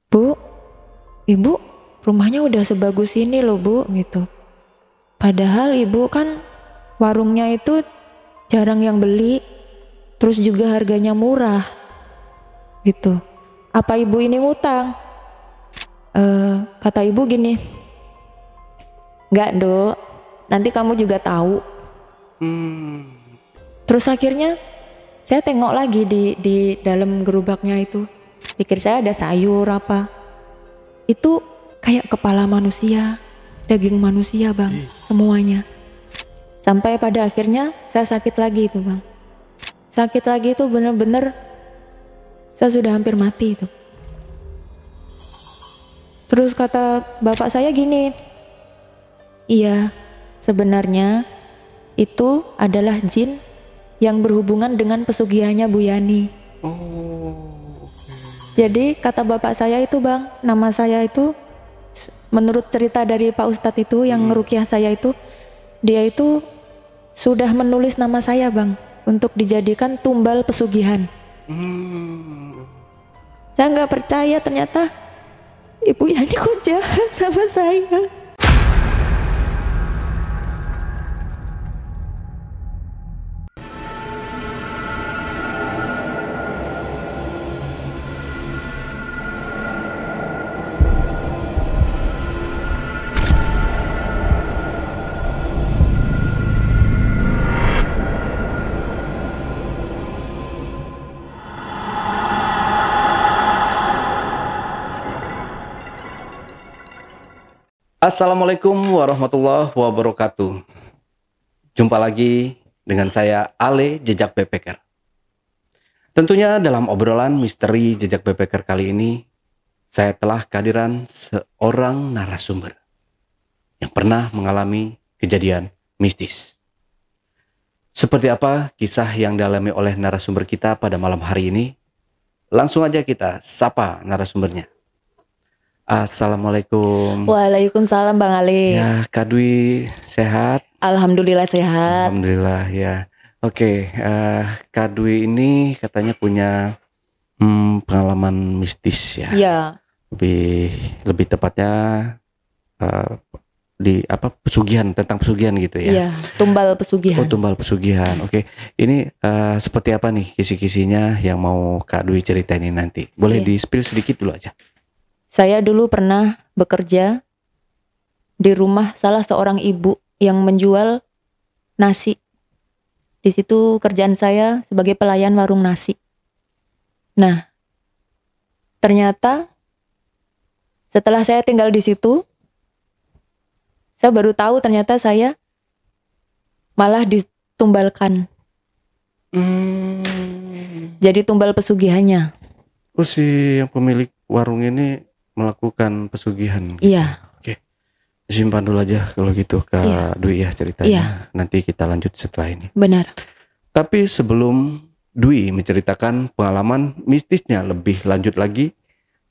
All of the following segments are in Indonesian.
Bu, ibu rumahnya udah sebagus ini loh bu, gitu. Padahal ibu kan warungnya itu jarang yang beli, terus juga harganya murah, gitu. Apa ibu ini ngutang? Kata ibu gini, "Enggak dok, nanti kamu juga tahu." Terus akhirnya saya tengok lagi di dalam gerobaknya itu, pikir saya ada sayur apa. Itu kayak kepala manusia, daging manusia bang, semuanya. Sampai pada akhirnya saya sakit lagi itu bang. Sakit lagi itu bener-bener saya sudah hampir mati itu. Terus kata bapak saya gini, "Iya, sebenarnya itu adalah jin yang berhubungan dengan pesugihannya Bu Yani." Jadi kata bapak saya itu bang, nama saya itu menurut cerita dari Pak Ustadz itu yang ngerukyah saya itu, dia itu sudah menulis nama saya bang untuk dijadikan tumbal pesugihan. Saya nggak percaya, ternyata Ibu Yani kok jahat sama saya. Assalamualaikum warahmatullahi wabarakatuh. Jumpa lagi dengan saya Ale Jejak Backpacker. Tentunya dalam obrolan misteri Jejak Backpacker kali ini, saya telah kehadiran seorang narasumber yang pernah mengalami kejadian mistis. Seperti apa kisah yang dialami oleh narasumber kita pada malam hari ini? Langsung aja kita sapa narasumbernya. Assalamualaikum. Waalaikumsalam Bang Ali. Ya, Kak Dwi sehat? Alhamdulillah sehat. Alhamdulillah ya. Oke, Kak Dwi ini katanya punya pengalaman mistis ya. Iya. Lebih tepatnya pesugihan, tentang pesugihan gitu ya. Iya, tumbal pesugihan. Oh, tumbal pesugihan. Oke. Ini seperti apa nih kisi-kisinya yang mau Kak Dwi ceritain ini nanti? Boleh di-spill sedikit dulu aja. Saya dulu pernah bekerja di rumah salah seorang ibu yang menjual nasi. Di situ kerjaan saya sebagai pelayan warung nasi. Nah, ternyata setelah saya tinggal di situ, saya baru tahu ternyata saya malah ditumbalkan. Jadi tumbal pesugihannya. Oh, si yang pemilik warung ini melakukan pesugihan gitu. Iya. Oke. Simpan dulu aja kalau gitu Kak Dwi ya ceritanya. Iya. Nanti kita lanjut setelah ini. Benar. Tapi sebelum Dwi menceritakan pengalaman mistisnya lebih lanjut lagi,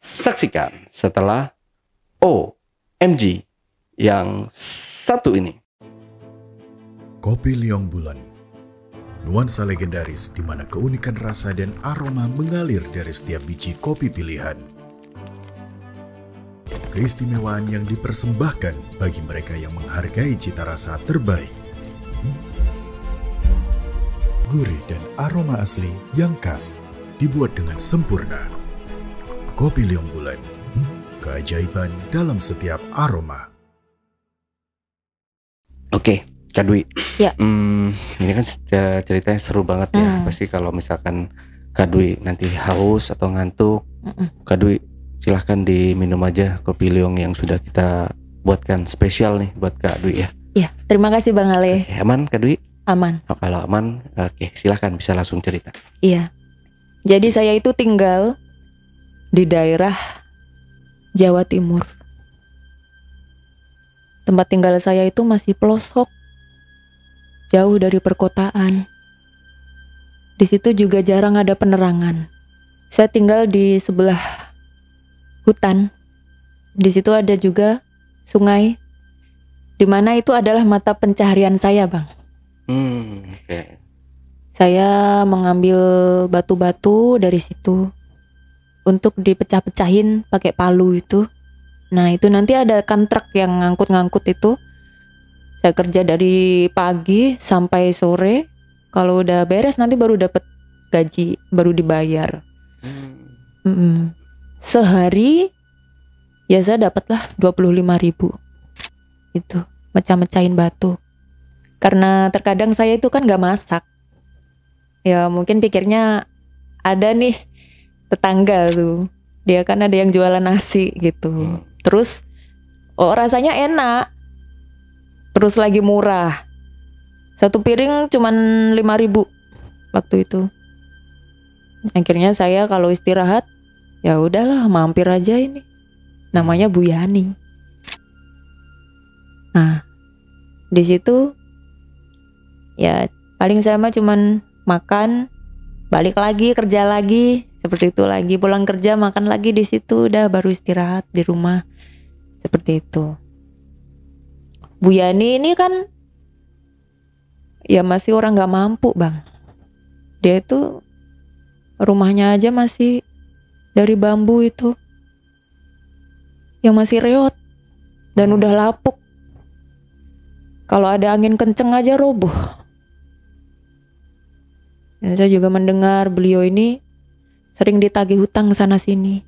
saksikan setelah OMG yang satu ini. Kopi Liong Bulan. Nuansa legendaris di mana keunikan rasa dan aroma mengalir dari setiap biji kopi pilihan. Keistimewaan yang dipersembahkan bagi mereka yang menghargai cita rasa terbaik. Gurih dan aroma asli yang khas dibuat dengan sempurna. Kopi Liong Bulan, keajaiban dalam setiap aroma. Oke, Kak Dwi. Ya. Ini kan ceritanya seru banget ya. Pasti kalau misalkan Kak Dwi nanti haus atau ngantuk, Kak Dwi silahkan diminum aja kopi Liong yang sudah kita buatkan spesial nih buat Kak Dwi ya. Iya, terima kasih Bang Ale. Oke, aman Kak Dwi? Aman. Oh, kalau aman, oke silahkan bisa langsung cerita. Iya. Jadi saya itu tinggal di daerah Jawa Timur. Tempat tinggal saya itu masih pelosok, jauh dari perkotaan. Di situ juga jarang ada penerangan. Saya tinggal di sebelah hutan. Di situ ada juga sungai, di mana itu adalah mata pencaharian saya, Bang. Oke. Saya mengambil batu-batu dari situ untuk dipecah-pecahin pakai palu itu. Nah itu nanti ada kan truk yang ngangkut-ngangkut itu. Saya kerja dari pagi sampai sore. Kalau udah beres nanti baru dapat gaji, baru dibayar. Sehari ya saya dapatlah 25.000 itu, mecah-mecahin batu. Karena terkadang saya itu kan gak masak. Ya mungkin pikirnya ada nih tetangga tuh, dia kan ada yang jualan nasi gitu. Terus rasanya enak, terus lagi murah. Satu piring cuman 5.000 waktu itu. Akhirnya saya kalau istirahat ya udahlah mampir aja ini. Namanya Bu Yani. Nah, di situ ya paling saya mah cuman makan, balik lagi kerja lagi, seperti itu lagi, pulang kerja makan lagi di situ, udah baru istirahat di rumah. Seperti itu. Bu Yani ini kan ya masih orang gak mampu bang. Dia itu rumahnya aja masih dari bambu itu, yang masih reot dan udah lapuk. Kalau ada angin kenceng aja roboh. Dan saya juga mendengar beliau ini sering ditagih hutang sana sini.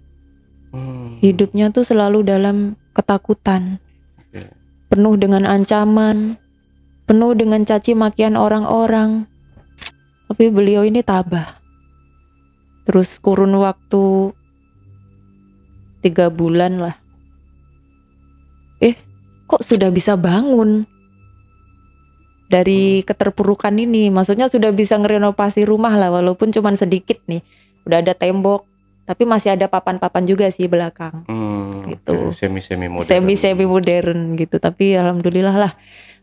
Hidupnya tuh selalu dalam ketakutan, penuh dengan ancaman, penuh dengan caci makian orang-orang. Tapi beliau ini tabah. Terus kurun waktu 3 bulan lah. Kok sudah bisa bangun dari keterpurukan ini? Maksudnya sudah bisa ngerenovasi rumah lah, walaupun cuman sedikit nih. Udah ada tembok, tapi masih ada papan-papan juga sih belakang. Gitu. Semi-semi modern. Semi-semi modern gitu. Tapi alhamdulillah lah.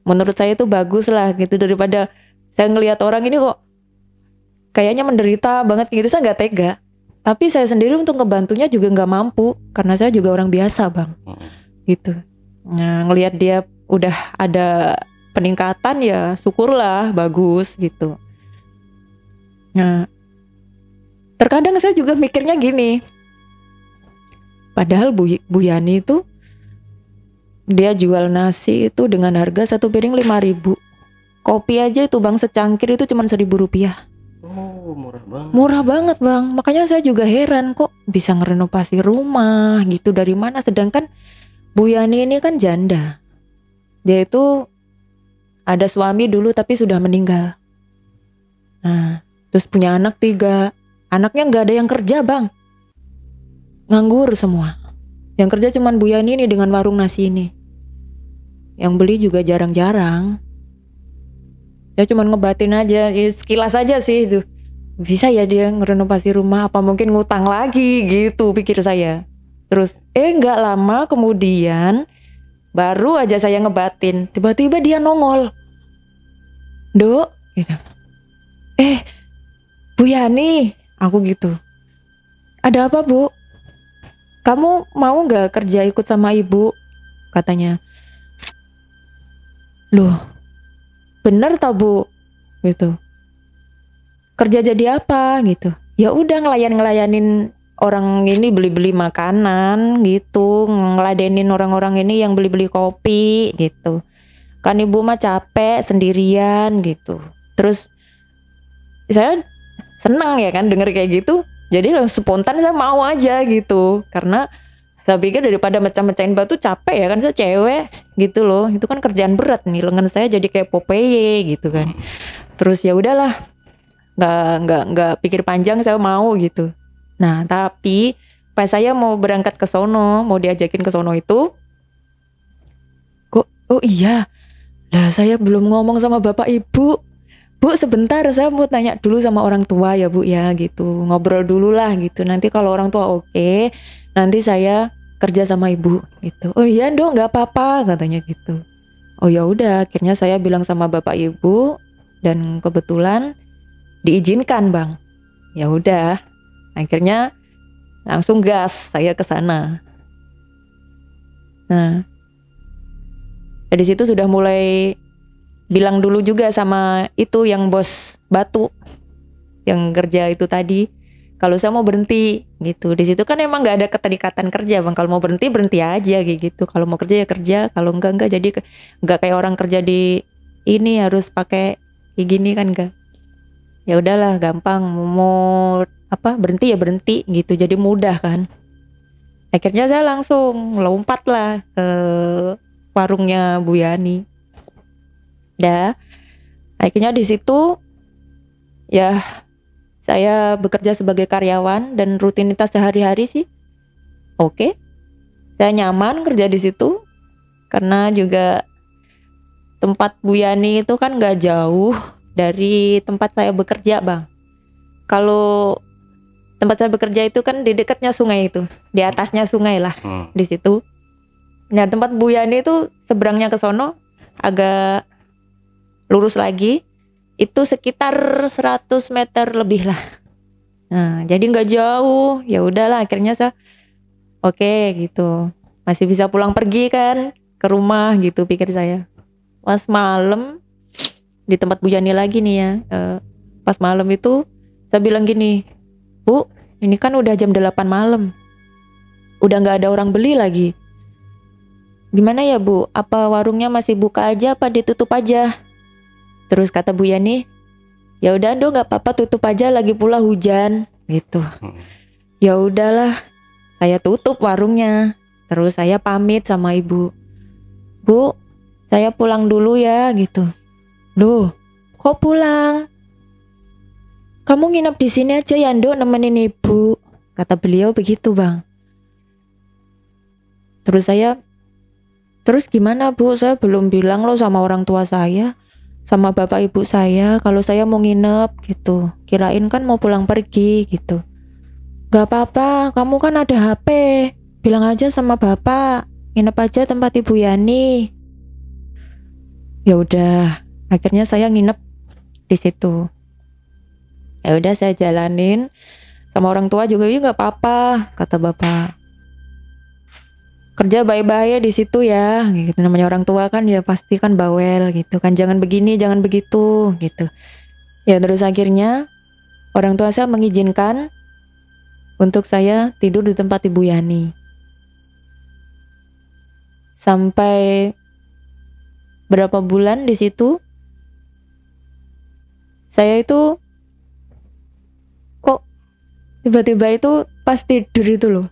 Menurut saya itu bagus lah gitu, daripada saya ngelihat orang ini kok kayaknya menderita banget gitu. Saya nggak tega. Tapi saya sendiri untuk ngebantunya juga nggak mampu, karena saya juga orang biasa bang. Gitu. Nah, ngelihat dia udah ada peningkatan ya syukurlah, bagus gitu. Nah, terkadang saya juga mikirnya gini, padahal Bu Yani itu dia jual nasi itu dengan harga 1 piring 5.000. Kopi aja itu bang secangkir itu cuma 1.000 rupiah. Oh, murah banget. Murah banget bang. Makanya saya juga heran kok bisa ngerenovasi rumah gitu, dari mana? Sedangkan Bu Yani ini kan janda. Dia itu ada suami dulu tapi sudah meninggal. Nah, terus punya anak 3. Anaknya gak ada yang kerja bang, nganggur semua. Yang kerja cuman Bu Yani ini dengan warung nasi ini. Yang beli juga jarang-jarang. Ya cuman ngebatin aja, ya sekilas aja sih itu. Bisa ya dia ngerenovasi rumah, apa mungkin ngutang lagi gitu pikir saya. Terus gak lama kemudian baru aja saya ngebatin, tiba-tiba dia nongol. Dok gitu. Bu Yani, aku gitu. Ada apa bu? Kamu mau gak kerja ikut sama ibu? Katanya. Loh, bener tau bu? Gitu. Kerja jadi apa gitu? Ya udah ngelayanin orang ini, beli-beli makanan gitu, ngeladenin orang-orang ini yang beli-beli kopi gitu. Kan ibu mah capek sendirian gitu. Terus saya senang ya kan denger kayak gitu. Jadi langsung spontan saya mau aja gitu. Karena saya pikir daripada mecah-mecahin batu capek ya kan, saya cewek gitu loh. Itu kan kerjaan berat nih, lengan saya jadi kayak Popeye gitu kan. Terus ya udahlah, nggak pikir panjang, saya mau gitu. Nah tapi pas saya mau berangkat ke sono, mau diajakin ke sono itu, kok oh iya lah saya belum ngomong sama bapak ibu. Bu sebentar saya mau tanya dulu sama orang tua ya bu ya gitu, ngobrol dulu lah gitu. Nanti kalau orang tua oke, nanti saya kerja sama ibu gitu. Oh iya dong nggak apa-apa katanya gitu. Oh ya udah, akhirnya saya bilang sama bapak ibu dan kebetulan diizinkan bang. Ya udah. Akhirnya langsung gas saya ke sana. Nah, dari situ sudah mulai bilang dulu juga sama itu yang bos batu yang kerja itu tadi. kalau saya mau berhenti gitu. Di situ kan emang nggak ada keterikatan kerja bang. Kalau mau berhenti berhenti aja kayak gitu. Kalau mau kerja ya kerja, kalau enggak. Jadi nggak kayak orang kerja di ini harus pakai kayak gini kan enggak. Ya udahlah gampang, mau apa berhenti ya berhenti gitu. Jadi mudah kan. Akhirnya saya langsung lompat lah ke warungnya Bu Yani. Akhirnya di situ ya saya bekerja sebagai karyawan dan rutinitas sehari-hari sih oke. Saya nyaman kerja di situ karena juga tempat Bu Yani itu kan nggak jauh dari tempat saya bekerja bang. Kalau tempat saya bekerja itu kan di dekatnya sungai itu, di atasnya sungai lah di situ. Nah tempat Bu Yani itu seberangnya ke sono agak lurus lagi, itu sekitar 100 meter lebih lah. Nah jadi nggak jauh, ya udahlah akhirnya saya oke gitu, masih bisa pulang pergi kan ke rumah gitu pikir saya. Pas malam di tempat Bu Yani lagi nih ya, pas malam itu saya bilang gini, Bu ini kan udah jam 8 malam, udah nggak ada orang beli lagi. Gimana ya Bu, apa warungnya masih buka aja apa ditutup aja? Terus kata Bu Yani, ya udah dong nggak apa-apa tutup aja, lagi pula hujan gitu. Ya udahlah, saya tutup warungnya. Terus saya pamit sama ibu, Bu saya pulang dulu ya gitu. Loh kok pulang? Kamu nginep di sini aja ya Nduk nemenin ibu, kata beliau begitu bang. Terus gimana Bu, saya belum bilang loh sama orang tua saya, sama bapak ibu saya kalau saya mau nginep gitu. Kirain kan mau pulang pergi gitu. Gak apa-apa, kamu kan ada HP, bilang aja sama bapak, nginep aja tempat Ibu Yani. Ya udah, akhirnya saya nginep di situ. Ya udah saya jalanin, sama orang tua juga ya nggak apa-apa kata bapak. Kerja baik-baik di situ ya, gitu. Namanya orang tua kan ya pasti kan bawel gitu kan, jangan begini, jangan begitu gitu. Ya terus akhirnya orang tua saya mengizinkan untuk saya tidur di tempat Ibu Yani. Sampai berapa bulan di situ, saya itu kok tiba-tiba itu pas tidur itu loh,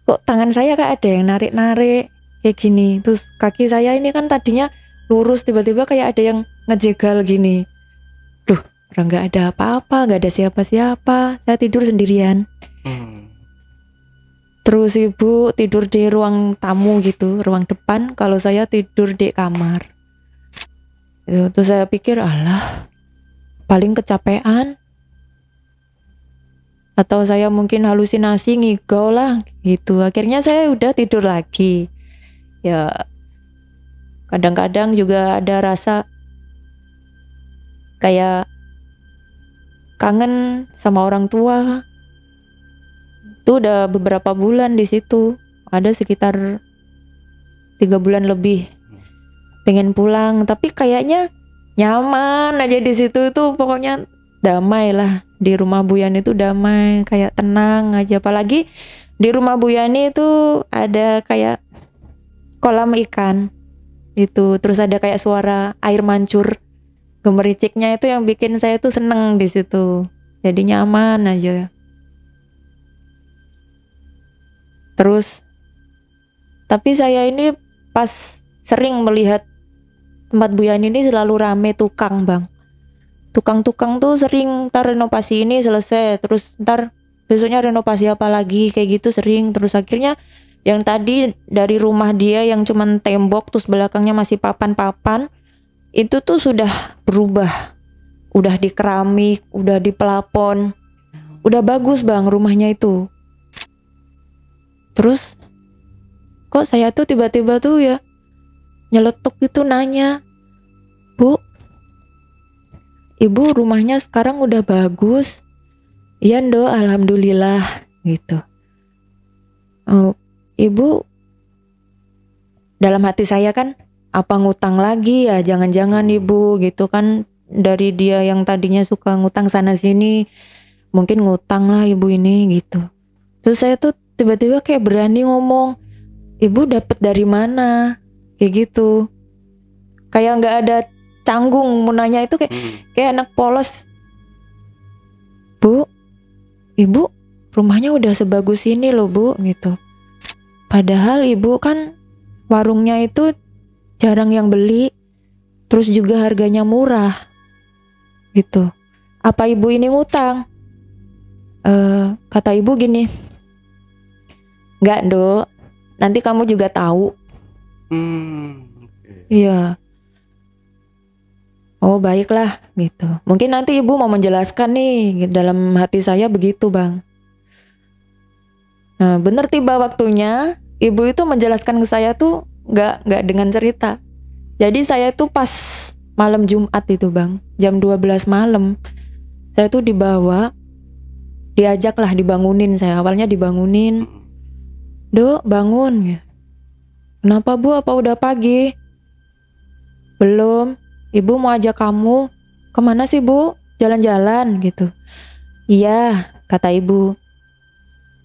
kok tangan saya kayak ada yang narik-narik kayak gini. Terus kaki saya ini kan tadinya lurus, tiba-tiba kayak ada yang ngejegal gini. Duh, orang nggak ada apa-apa, nggak ada siapa-siapa, saya tidur sendirian. Terus ibu tidur di ruang tamu gitu, ruang depan, kalau saya tidur di kamar. Terus saya pikir, alah, paling kecapean, atau saya mungkin halusinasi ngigau lah gitu. Akhirnya saya udah tidur lagi. Ya kadang-kadang juga ada rasa kayak kangen sama orang tua. Itu udah beberapa bulan di situ, ada sekitar 3 bulan lebih. Pengen pulang, tapi kayaknya nyaman aja di situ, itu pokoknya damai lah. Di rumah Bu Yani itu damai, kayak tenang aja. Apalagi di rumah Bu Yani itu ada kayak kolam ikan itu, terus ada kayak suara air mancur gemericiknya, itu yang bikin saya tuh seneng di situ. Jadi nyaman aja. Terus tapi saya ini pas sering melihat tempat Bu Yani ini selalu rame tukang bang. Tukang-tukang tuh sering, ntar renovasi ini selesai, terus ntar besoknya renovasi apa lagi, kayak gitu sering. Terus akhirnya yang tadi dari rumah dia yang cuman tembok terus belakangnya masih papan-papan, itu tuh sudah berubah, udah di keramik, udah di pelapon, udah bagus bang rumahnya itu. Terus kok saya tuh tiba-tiba tuh ya nyeletuk gitu nanya, Bu, Ibu rumahnya sekarang udah bagus? Iya Ndo, alhamdulillah gitu. Oh, Ibu, dalam hati saya kan, apa ngutang lagi ya, jangan-jangan Ibu gitu kan, dari dia yang tadinya suka ngutang sana sini, mungkin ngutang lah ibu ini gitu. Terus saya tuh tiba-tiba kayak berani ngomong, ibu dapat dari mana, kayak gitu. Kayak nggak ada canggung mau nanya itu, kayak anak polos. Bu, ibu rumahnya udah sebagus ini loh bu, gitu. Padahal ibu kan warungnya itu jarang yang beli, terus juga harganya murah, gitu. Apa ibu ini ngutang? Kata ibu gini, nggak dok, nanti kamu juga tahu. Iya. Oh baiklah gitu. Mungkin nanti ibu mau menjelaskan nih, dalam hati saya begitu bang. Nah bener tiba waktunya ibu itu menjelaskan ke saya tuh nggak dengan cerita. Jadi saya tuh pas malam Jumat itu bang, jam 12 malam, saya tuh dibawa, diajak lah, dibangunin. Saya awalnya dibangunin, dok bangun. Kenapa bu, apa udah pagi? Belum. Ibu mau ajak kamu. Kemana sih bu? Jalan-jalan gitu. Iya, kata ibu.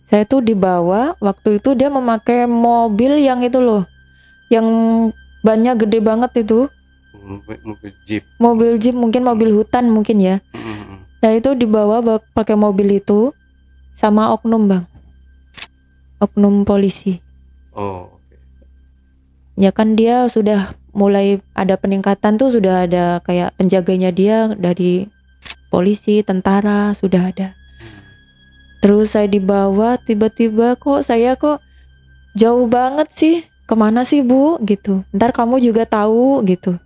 Saya tuh dibawa, waktu itu dia memakai mobil yang itu loh, yang bannya gede banget itu. Mobil jeep, mungkin mobil hutan mungkin ya. Nah itu dibawa pakai mobil itu sama oknum bang, oknum polisi. Ya kan dia sudah mulai ada peningkatan tuh, sudah ada kayak penjaganya dia dari polisi, tentara, sudah ada. Terus saya dibawa, tiba-tiba saya kok jauh banget sih, kemana sih bu gitu, ntar kamu juga tahu gitu.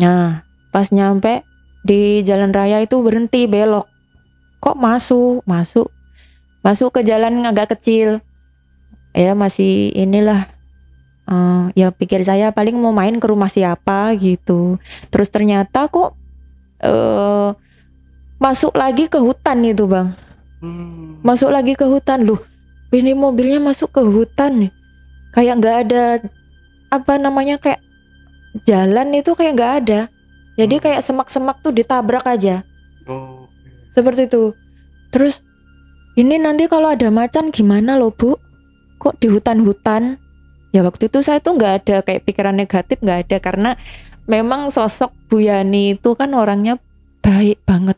Nah pas nyampe di jalan raya itu berhenti, belok, kok masuk ke jalan agak kecil ya, masih inilah. Ya pikir saya paling mau main ke rumah siapa gitu. Terus ternyata kok masuk lagi ke hutan itu bang. Masuk lagi ke hutan. Loh ini mobilnya masuk ke hutan, kayak nggak ada apa namanya, kayak jalan itu kayak nggak ada. Jadi kayak semak-semak tuh ditabrak aja. Seperti itu. Terus ini nanti kalau ada macan gimana loh bu, kok di hutan-hutan. Ya waktu itu saya tuh nggak ada kayak pikiran negatif, nggak ada, karena memang sosok Bu Yani itu kan orangnya baik banget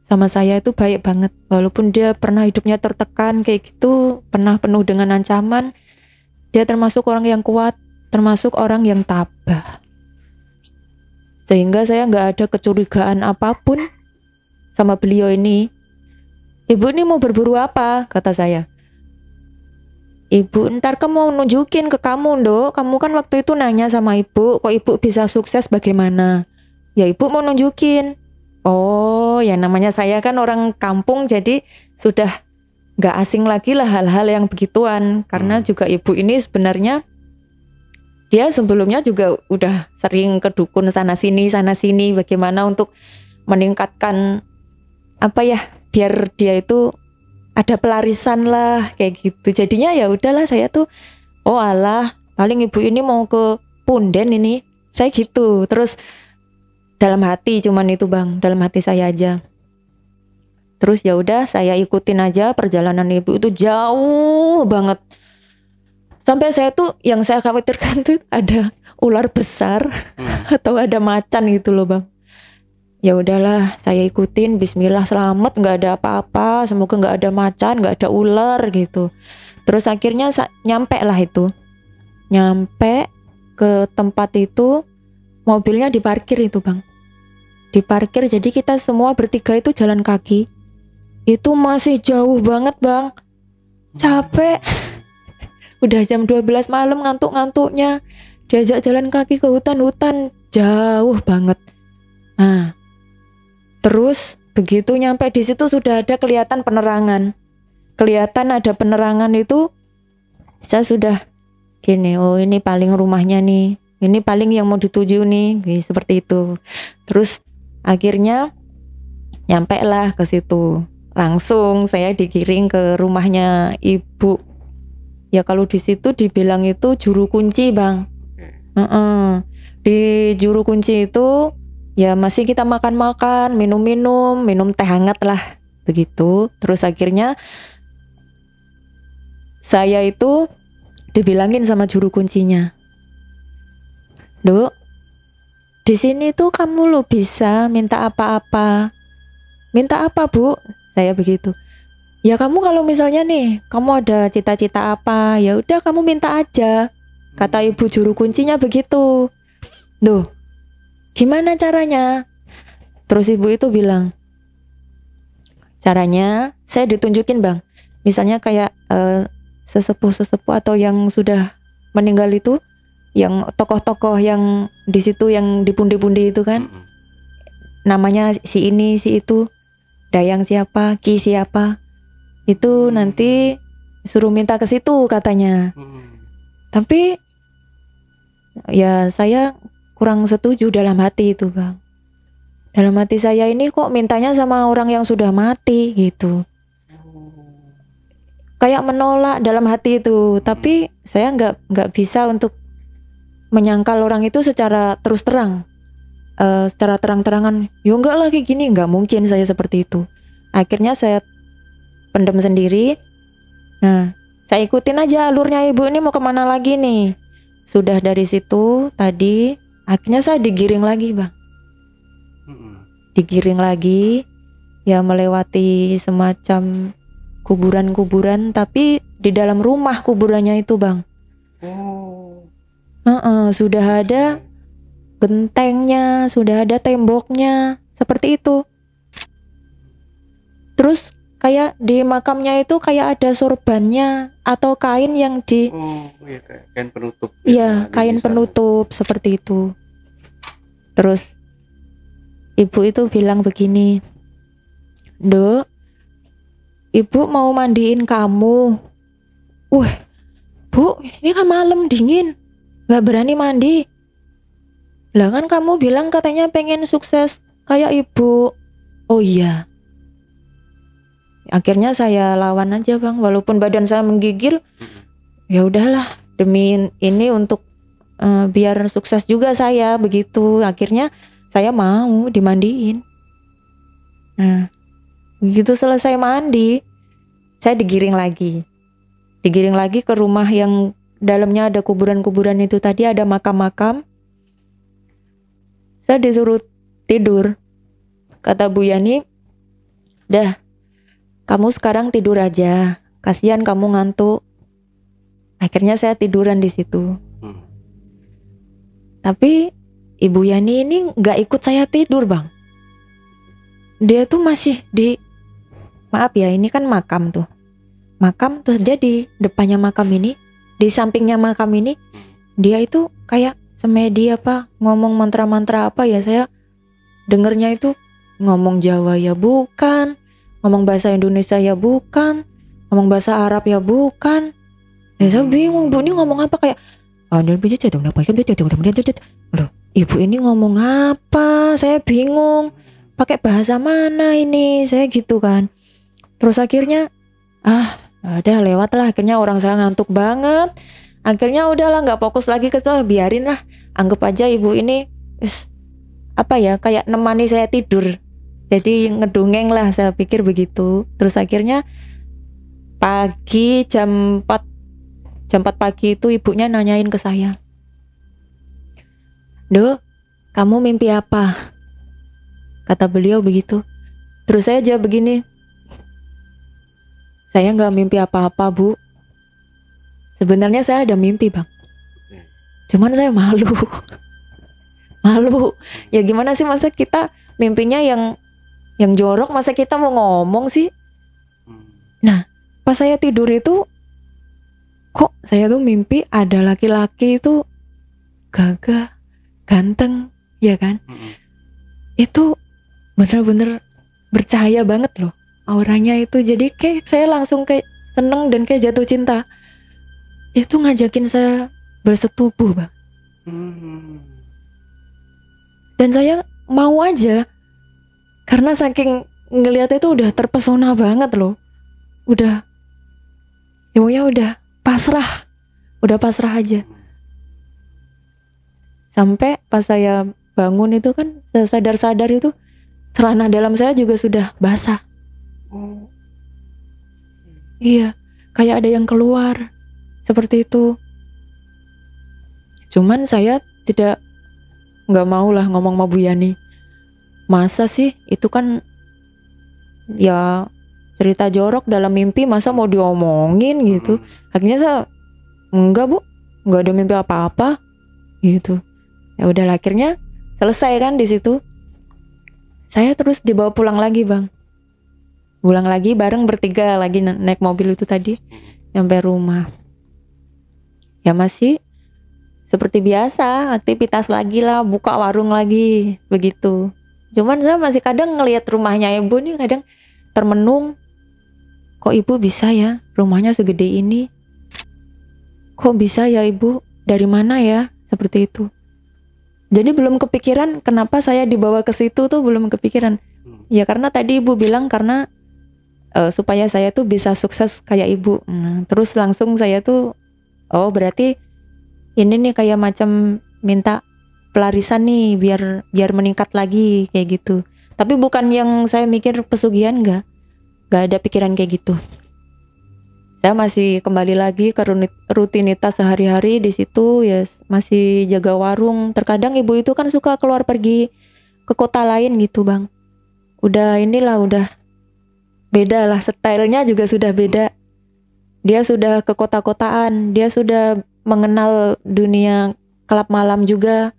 sama saya, itu baik banget. Walaupun dia pernah hidupnya tertekan kayak gitu, pernah penuh dengan ancaman, dia termasuk orang yang kuat, termasuk orang yang tabah. Sehingga saya nggak ada kecurigaan apapun sama beliau ini. Ibu ini mau berburu apa? Kata saya. Ibu ntar kamu mau nunjukin ke kamu dok, kamu kan waktu itu nanya sama ibu, kok ibu bisa sukses bagaimana? Ya ibu mau nunjukin. Oh ya namanya saya kan orang kampung, jadi sudah gak asing lagi lah hal-hal yang begituan. Karena juga ibu ini sebenarnya dia sebelumnya juga udah sering ke dukun sana sini bagaimana untuk meningkatkan apa ya, biar dia itu ada pelarisan lah kayak gitu. Jadinya ya udahlah saya tuh, oh alah paling ibu ini mau ke punden ini, saya gitu. Terus dalam hati cuman itu bang, dalam hati saya aja. Terus ya udah saya ikutin aja perjalanan ibu itu jauh banget. Sampai saya tuh yang saya khawatirkan tuh ada ular besar atau ada macan gitu loh bang. Ya udahlah saya ikutin, bismillah selamat, nggak ada apa-apa, semoga nggak ada macan, nggak ada ular gitu. Terus akhirnya nyampe lah itu, nyampe ke tempat itu, mobilnya diparkir itu bang, diparkir. Jadi kita semua bertiga itu jalan kaki, itu masih jauh banget bang, capek. Udah jam 12 malam, ngantuk-ngantuknya, diajak jalan kaki ke hutan-hutan jauh banget. Nah terus begitu nyampe di situ sudah ada kelihatan penerangan. Kelihatan ada penerangan itu, saya sudah gini, oh ini paling rumahnya nih, ini paling yang mau dituju nih, seperti itu. Terus akhirnya nyampe lah ke situ. Langsung saya digiring ke rumahnya ibu. Ya kalau di situ dibilang itu juru kunci bang. Di juru kunci itu ya masih kita makan-makan, minum teh hangat lah. begitu. Terus akhirnya saya itu dibilangin sama juru kuncinya, "Duk, di sini tuh kamu lo bisa minta apa-apa." "Minta apa, Bu?" Saya begitu. "Ya kamu kalau misalnya nih, kamu ada cita-cita apa, ya udah kamu minta aja." Kata ibu juru kuncinya begitu. "Duh, gimana caranya?" Terus ibu itu bilang, "Caranya saya ditunjukin, Bang. Misalnya kayak sesepuh-sesepuh atau yang sudah meninggal itu, yang tokoh-tokoh yang di situ yang di pundi-pundi itu kan, namanya si ini, si itu, Dayang siapa, Ki siapa, itu nanti suruh minta ke situ katanya." Tapi ya saya kurang setuju dalam hati itu, Bang. Dalam hati saya ini kok mintanya sama orang yang sudah mati gitu. Kayak menolak dalam hati itu. Tapi saya nggak bisa untuk menyangkal orang itu secara terus terang, secara terang-terangan. "Yo enggak lah kayak gini," nggak mungkin saya seperti itu. Akhirnya saya pendam sendiri. Nah, saya ikutin aja alurnya ibu ini mau kemana lagi nih. Sudah dari situ tadi, akhirnya saya digiring lagi, Bang. Digiring lagi, ya melewati semacam kuburan-kuburan, tapi di dalam rumah kuburannya itu, Bang. Sudah ada gentengnya, sudah ada temboknya, seperti itu. Terus kayak di makamnya itu kayak ada sorbannya atau kain yang di kain penutup. Iya, kain penutup seperti itu. Terus ibu itu bilang begini, "Duk, ibu mau mandiin kamu." "Wah, Bu, ini kan malam dingin, gak berani mandi." "Lah kan kamu bilang katanya pengen sukses kayak ibu." "Oh iya." Akhirnya saya lawan aja, Bang, walaupun badan saya menggigil. Ya udahlah, demi ini untuk biar sukses juga saya begitu. Akhirnya saya mau dimandiin. Nah, begitu selesai mandi, saya digiring lagi ke rumah yang dalamnya ada kuburan-kuburan itu tadi, ada makam-makam. Saya disuruh tidur. Kata Bu Yani, "Dah, kamu sekarang tidur aja, kasihan kamu ngantuk." Akhirnya saya tiduran di situ. Tapi Ibu Yani ini nggak ikut saya tidur, Bang. Dia tuh masih di, maaf ya, ini kan makam tuh. Makam, terus dia di depannya makam ini, di sampingnya makam ini, dia itu kayak semedi apa, ngomong mantra-mantra apa ya, saya dengernya itu ngomong Jawa ya bukan, ngomong bahasa Indonesia ya bukan, ngomong bahasa Arab ya bukan. Ya saya bingung, Bu ini ngomong apa, kayak loh, ibu ini ngomong apa, saya bingung, pakai bahasa mana ini, saya gitu kan. Terus akhirnya udah lewat lah, akhirnya orang saya ngantuk banget. Akhirnya udahlah, nggak fokus lagi ke situ, biarin lah, anggap aja ibu ini apa ya, kayak nemani saya tidur, jadi ngedongeng lah, saya pikir begitu. Terus akhirnya pagi jam 4 pagi itu ibunya nanyain ke saya, "Duk, kamu mimpi apa?" Kata beliau begitu. Terus saya jawab begini, "Saya nggak mimpi apa-apa, Bu. Sebenarnya saya ada mimpi, Bang. Cuman saya malu." Malu. Ya gimana sih, masa kita mimpinya yang jorok, masa kita mau ngomong sih? Nah, pas saya tidur itu, kok saya tuh mimpi ada laki-laki itu gagah, ganteng, ya kan? Itu bener-bener bercahaya banget loh auranya itu. Jadi kayak saya langsung kayak seneng dan kayak jatuh cinta. Itu ngajakin saya bersetubuh, Bang. Dan saya mau aja, karena saking ngelihat itu udah terpesona banget loh. Udah, ya udah pasrah aja. Sampai pas saya bangun itu kan, saya sadar itu celana dalam saya juga sudah basah. Oh. Iya, kayak ada yang keluar seperti itu. Cuman saya nggak mau lah ngomong sama Bu Yani. Masa sih itu kan ya cerita jorok dalam mimpi, masa mau diomongin gitu. Akhirnya saya enggak Bu, nggak ada mimpi apa-apa gitu. Ya udah akhirnya selesai kan di situ. Saya terus dibawa pulang lagi Bang. Pulang lagi bareng bertiga lagi naik mobil itu tadi nyampe rumah. Ya masih seperti biasa aktivitas lagi lah, buka warung lagi begitu. Cuman saya masih kadang ngelihat rumahnya ibu nih kadang termenung. Kok ibu bisa ya rumahnya segede ini? Kok bisa ya ibu? Dari mana ya? Seperti itu. Jadi belum kepikiran kenapa saya dibawa ke situ tuh belum kepikiran. Ya karena tadi ibu bilang karena supaya saya tuh bisa sukses kayak ibu. Terus langsung saya tuh oh berarti ini nih kayak macam minta pelarisan nih biar meningkat lagi kayak gitu. Tapi bukan yang saya mikir pesugihan, enggak ada pikiran kayak gitu. Saya masih kembali lagi ke rutinitas sehari-hari di situ ya, masih jaga warung. Terkadang ibu itu kan suka keluar pergi ke kota lain gitu Bang. Udah beda lah, stylenya juga sudah beda. Dia sudah ke kota-kotaan, dia sudah mengenal dunia kelab malam juga.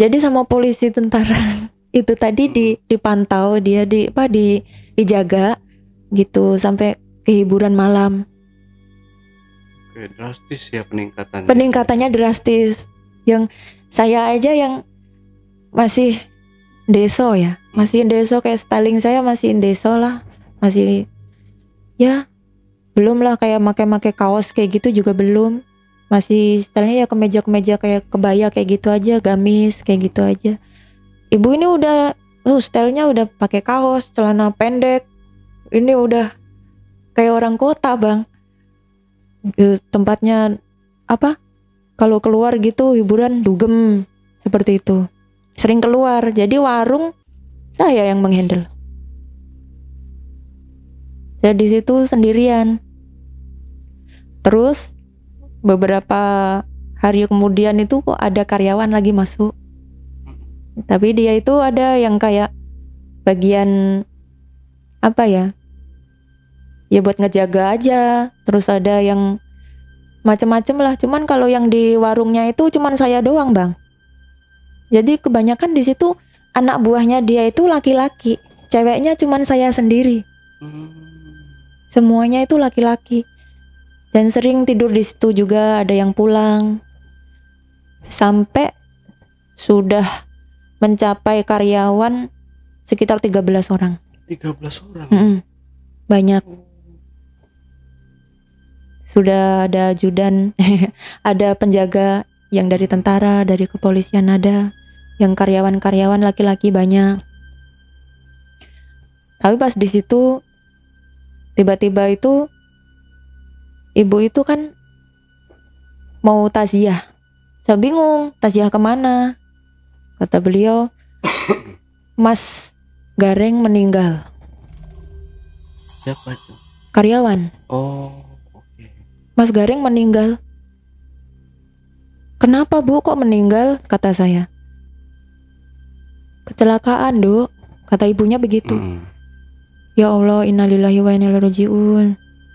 Jadi sama polisi tentara itu tadi dipantau, dia dijaga gitu sampai ke hiburan malam. Oke, drastis ya peningkatannya. Peningkatannya drastis. Yang saya aja yang masih deso ya, masih deso kayak styling saya masih deso lah, masih ya belum lah kayak make kaos kayak gitu juga belum. Masih stylenya ya kemeja kayak kebaya kayak gitu aja, gamis kayak gitu aja. Ibu ini udah stylenya udah pakai kaos, celana pendek. Ini udah kayak orang kota Bang. Tempatnya apa? Kalau keluar gitu hiburan dugem seperti itu. Sering keluar. Jadi warung saya yang menghandle. Saya di situ sendirian. Terus beberapa hari kemudian itu kok ada karyawan lagi masuk. Tapi dia itu ada yang kayak bagian apa ya? Ya buat ngejaga aja. Terus ada yang macem-macem lah. Cuman kalau yang di warungnya itu cuman saya doang Bang. Jadi kebanyakan di situ anak buahnya dia itu laki-laki. Ceweknya cuman saya sendiri. Semuanya itu laki-laki. Dan sering tidur di situ juga, ada yang pulang. Sampai sudah mencapai karyawan sekitar 13 orang. 13 orang? Banyak. Sudah ada ajudan, ada penjaga yang dari tentara, dari kepolisian ada. Yang karyawan-karyawan laki-laki banyak. Tapi pas di situ tiba-tiba itu ibu itu kan mau taziah. Saya bingung, taziah kemana? Kata beliau, Mas Gareng meninggal. Siapa itu? Karyawan. Oh, oke. Mas Gareng meninggal. Kenapa Bu kok meninggal? Kata saya. Kecelakaan Dok, kata ibunya begitu. Ya Allah, innalillahi wa inna ilaihi rajiun.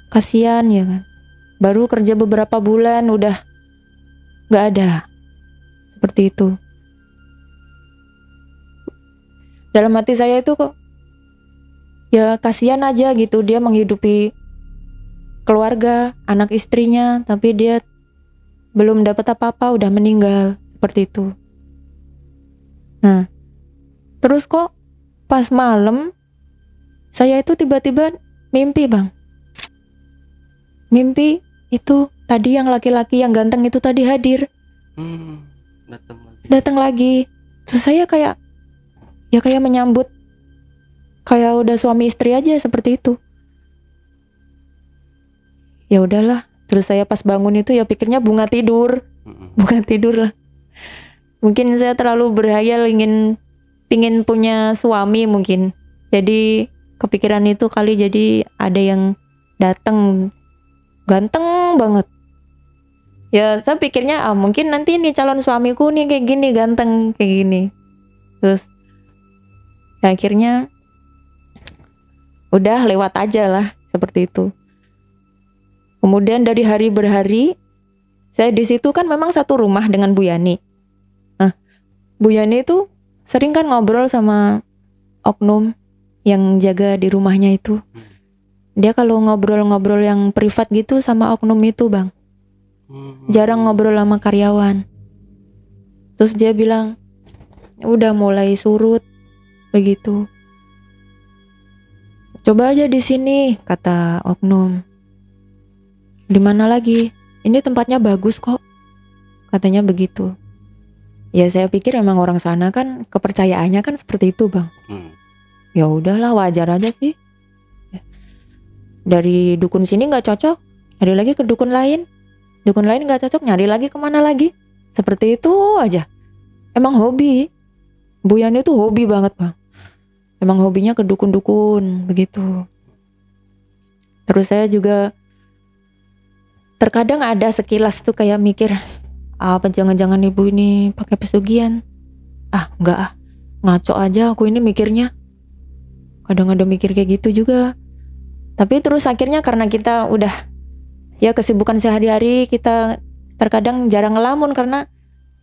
Kasian ya kan. Baru kerja beberapa bulan udah gak ada. Seperti itu. Dalam hati saya itu kok ya kasihan aja gitu, dia menghidupi keluarga, anak istrinya, tapi dia belum dapat apa-apa udah meninggal, seperti itu. Nah, terus kok pas malam saya itu tiba-tiba mimpi Bang. Mimpi itu tadi yang laki-laki yang ganteng itu tadi hadir. Datang lagi. Terus saya kayak menyambut kayak udah suami istri aja seperti itu. Ya udahlah. Terus saya pas bangun itu ya pikirnya bunga tidur. Bunga tidur lah. Mungkin saya terlalu berhayal pingin punya suami mungkin. Jadi kepikiran itu kali, jadi ada yang datang ganteng banget. Ya saya pikirnya mungkin nanti nih calon suamiku nih kayak gini, ganteng kayak gini. Terus ya akhirnya udah lewat aja lah seperti itu. Kemudian dari hari berhari saya di situ kan memang satu rumah dengan Bu Yani. Nah, Bu Yani itu sering kan ngobrol sama oknum yang jaga di rumahnya itu. Dia kalau ngobrol-ngobrol yang privat gitu sama oknum itu, Bang. Jarang ngobrol sama karyawan. Terus dia bilang, udah mulai surut begitu. Coba aja di sini, kata oknum. Di mana lagi? Ini tempatnya bagus kok, katanya begitu. Ya saya pikir emang orang sana kan kepercayaannya kan seperti itu, Bang. Ya udahlah, wajar aja sih. Dari dukun sini nggak cocok, nyari lagi ke dukun lain. Dukun lain nggak cocok, nyari lagi kemana lagi. Seperti itu aja. Emang hobi. Bu Yani itu hobi banget, Bang. Emang hobinya ke dukun-dukun begitu. Terus saya juga terkadang ada sekilas tuh kayak mikir, apa jangan-jangan ibu ini pakai pesugihan? Enggak ngaco aja aku ini mikirnya. Kadang-kadang mikir kayak gitu juga. Tapi terus akhirnya karena kita udah ya kesibukan sehari-hari, kita terkadang jarang ngelamun karena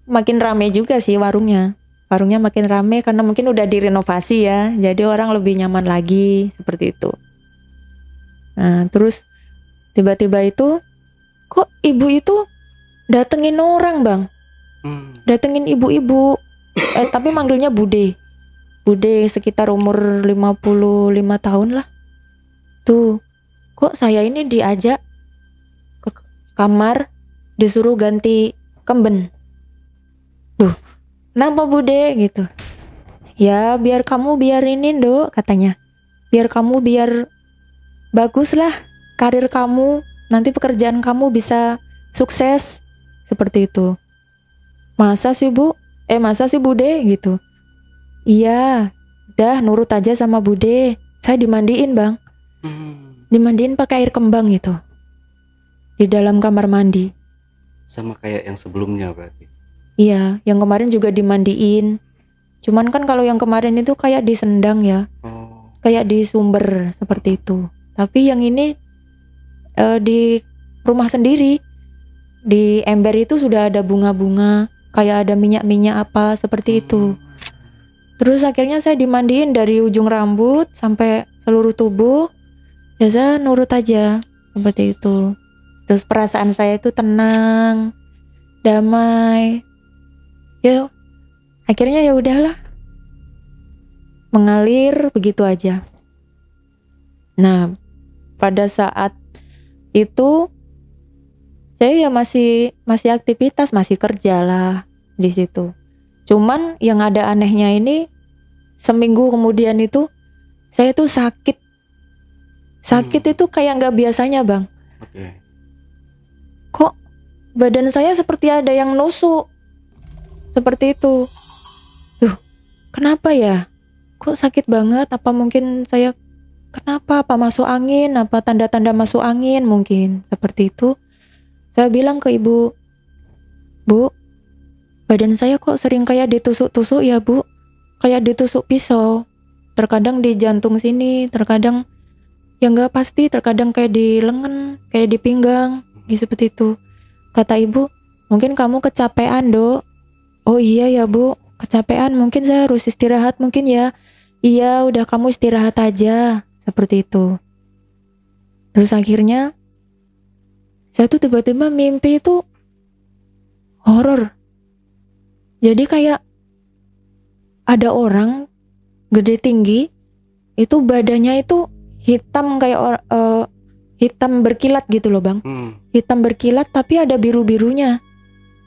makin rame juga sih warungnya. Warungnya makin rame karena mungkin udah direnovasi ya. Jadi orang lebih nyaman lagi seperti itu. Nah, terus tiba-tiba itu kok ibu itu datengin orang, Bang. Datengin ibu-ibu. Tapi manggilnya Bude. Bude sekitar umur 55 tahun lah. Tuh, kok saya ini diajak ke kamar disuruh ganti kemben. Duh, kenapa Bude gitu? Ya biar kamu biar ini Dok, katanya. Biar kamu biar bagus lah karir kamu, nanti pekerjaan kamu bisa sukses. Seperti itu. Masa sih Bu? Masa sih Bude gitu? Iya, udah nurut aja sama Bude. Saya dimandiin, Bang. Dimandiin pakai air kembang itu. Di dalam kamar mandi. Sama kayak yang sebelumnya berarti. Iya, yang kemarin juga dimandiin. Cuman kan kalau yang kemarin itu kayak disendang ya. Kayak di sumber seperti itu. Tapi yang ini di rumah sendiri. Di ember itu sudah ada bunga-bunga, kayak ada minyak-minyak apa seperti itu. Terus akhirnya saya dimandiin dari ujung rambut sampai seluruh tubuh. Ya saya nurut aja seperti itu. Terus perasaan saya itu tenang, damai. Ya akhirnya ya udahlah, mengalir begitu aja. Nah, pada saat itu saya ya masih aktivitas, masih kerja lah di situ. Cuman yang ada anehnya ini, seminggu kemudian itu saya tuh sakit. Sakit itu kayak nggak biasanya, Bang. Kok badan saya seperti ada yang nusuk. Seperti itu. Duh, kenapa ya? Kok sakit banget? Apa mungkin saya kenapa? Apa masuk angin? Apa tanda-tanda masuk angin mungkin? Seperti itu. Saya bilang ke ibu, Bu, badan saya kok sering kayak ditusuk-tusuk ya Bu. Kayak ditusuk pisau. Terkadang di jantung sini, terkadang yang gak pasti, terkadang kayak di lengan, kayak di pinggang, seperti itu. Kata ibu, mungkin kamu kecapean Dok. Oh iya ya Bu, kecapean, mungkin saya harus istirahat mungkin ya. Iya udah kamu istirahat aja, seperti itu. Terus akhirnya saya tuh tiba-tiba mimpi itu horor. Jadi kayak ada orang gede tinggi, itu badannya itu hitam kayak hitam berkilat gitu loh Bang. Hitam berkilat tapi ada biru-birunya.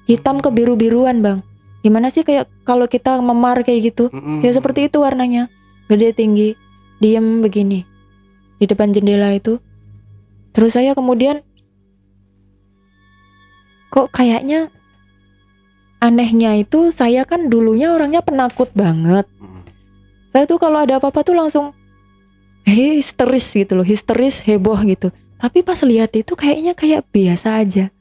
Hitam ke biru-biruan Bang. Gimana sih kayak kalau kita memar kayak gitu? Ya seperti itu warnanya. Gede tinggi, diem begini di depan jendela itu. Terus saya kemudian kok kayaknya anehnya itu saya kan dulunya orangnya penakut banget. Saya tuh kalau ada apa-apa tuh langsung histeris gitu loh, histeris, heboh gitu. Tapi pas lihat itu kayaknya kayak biasa aja.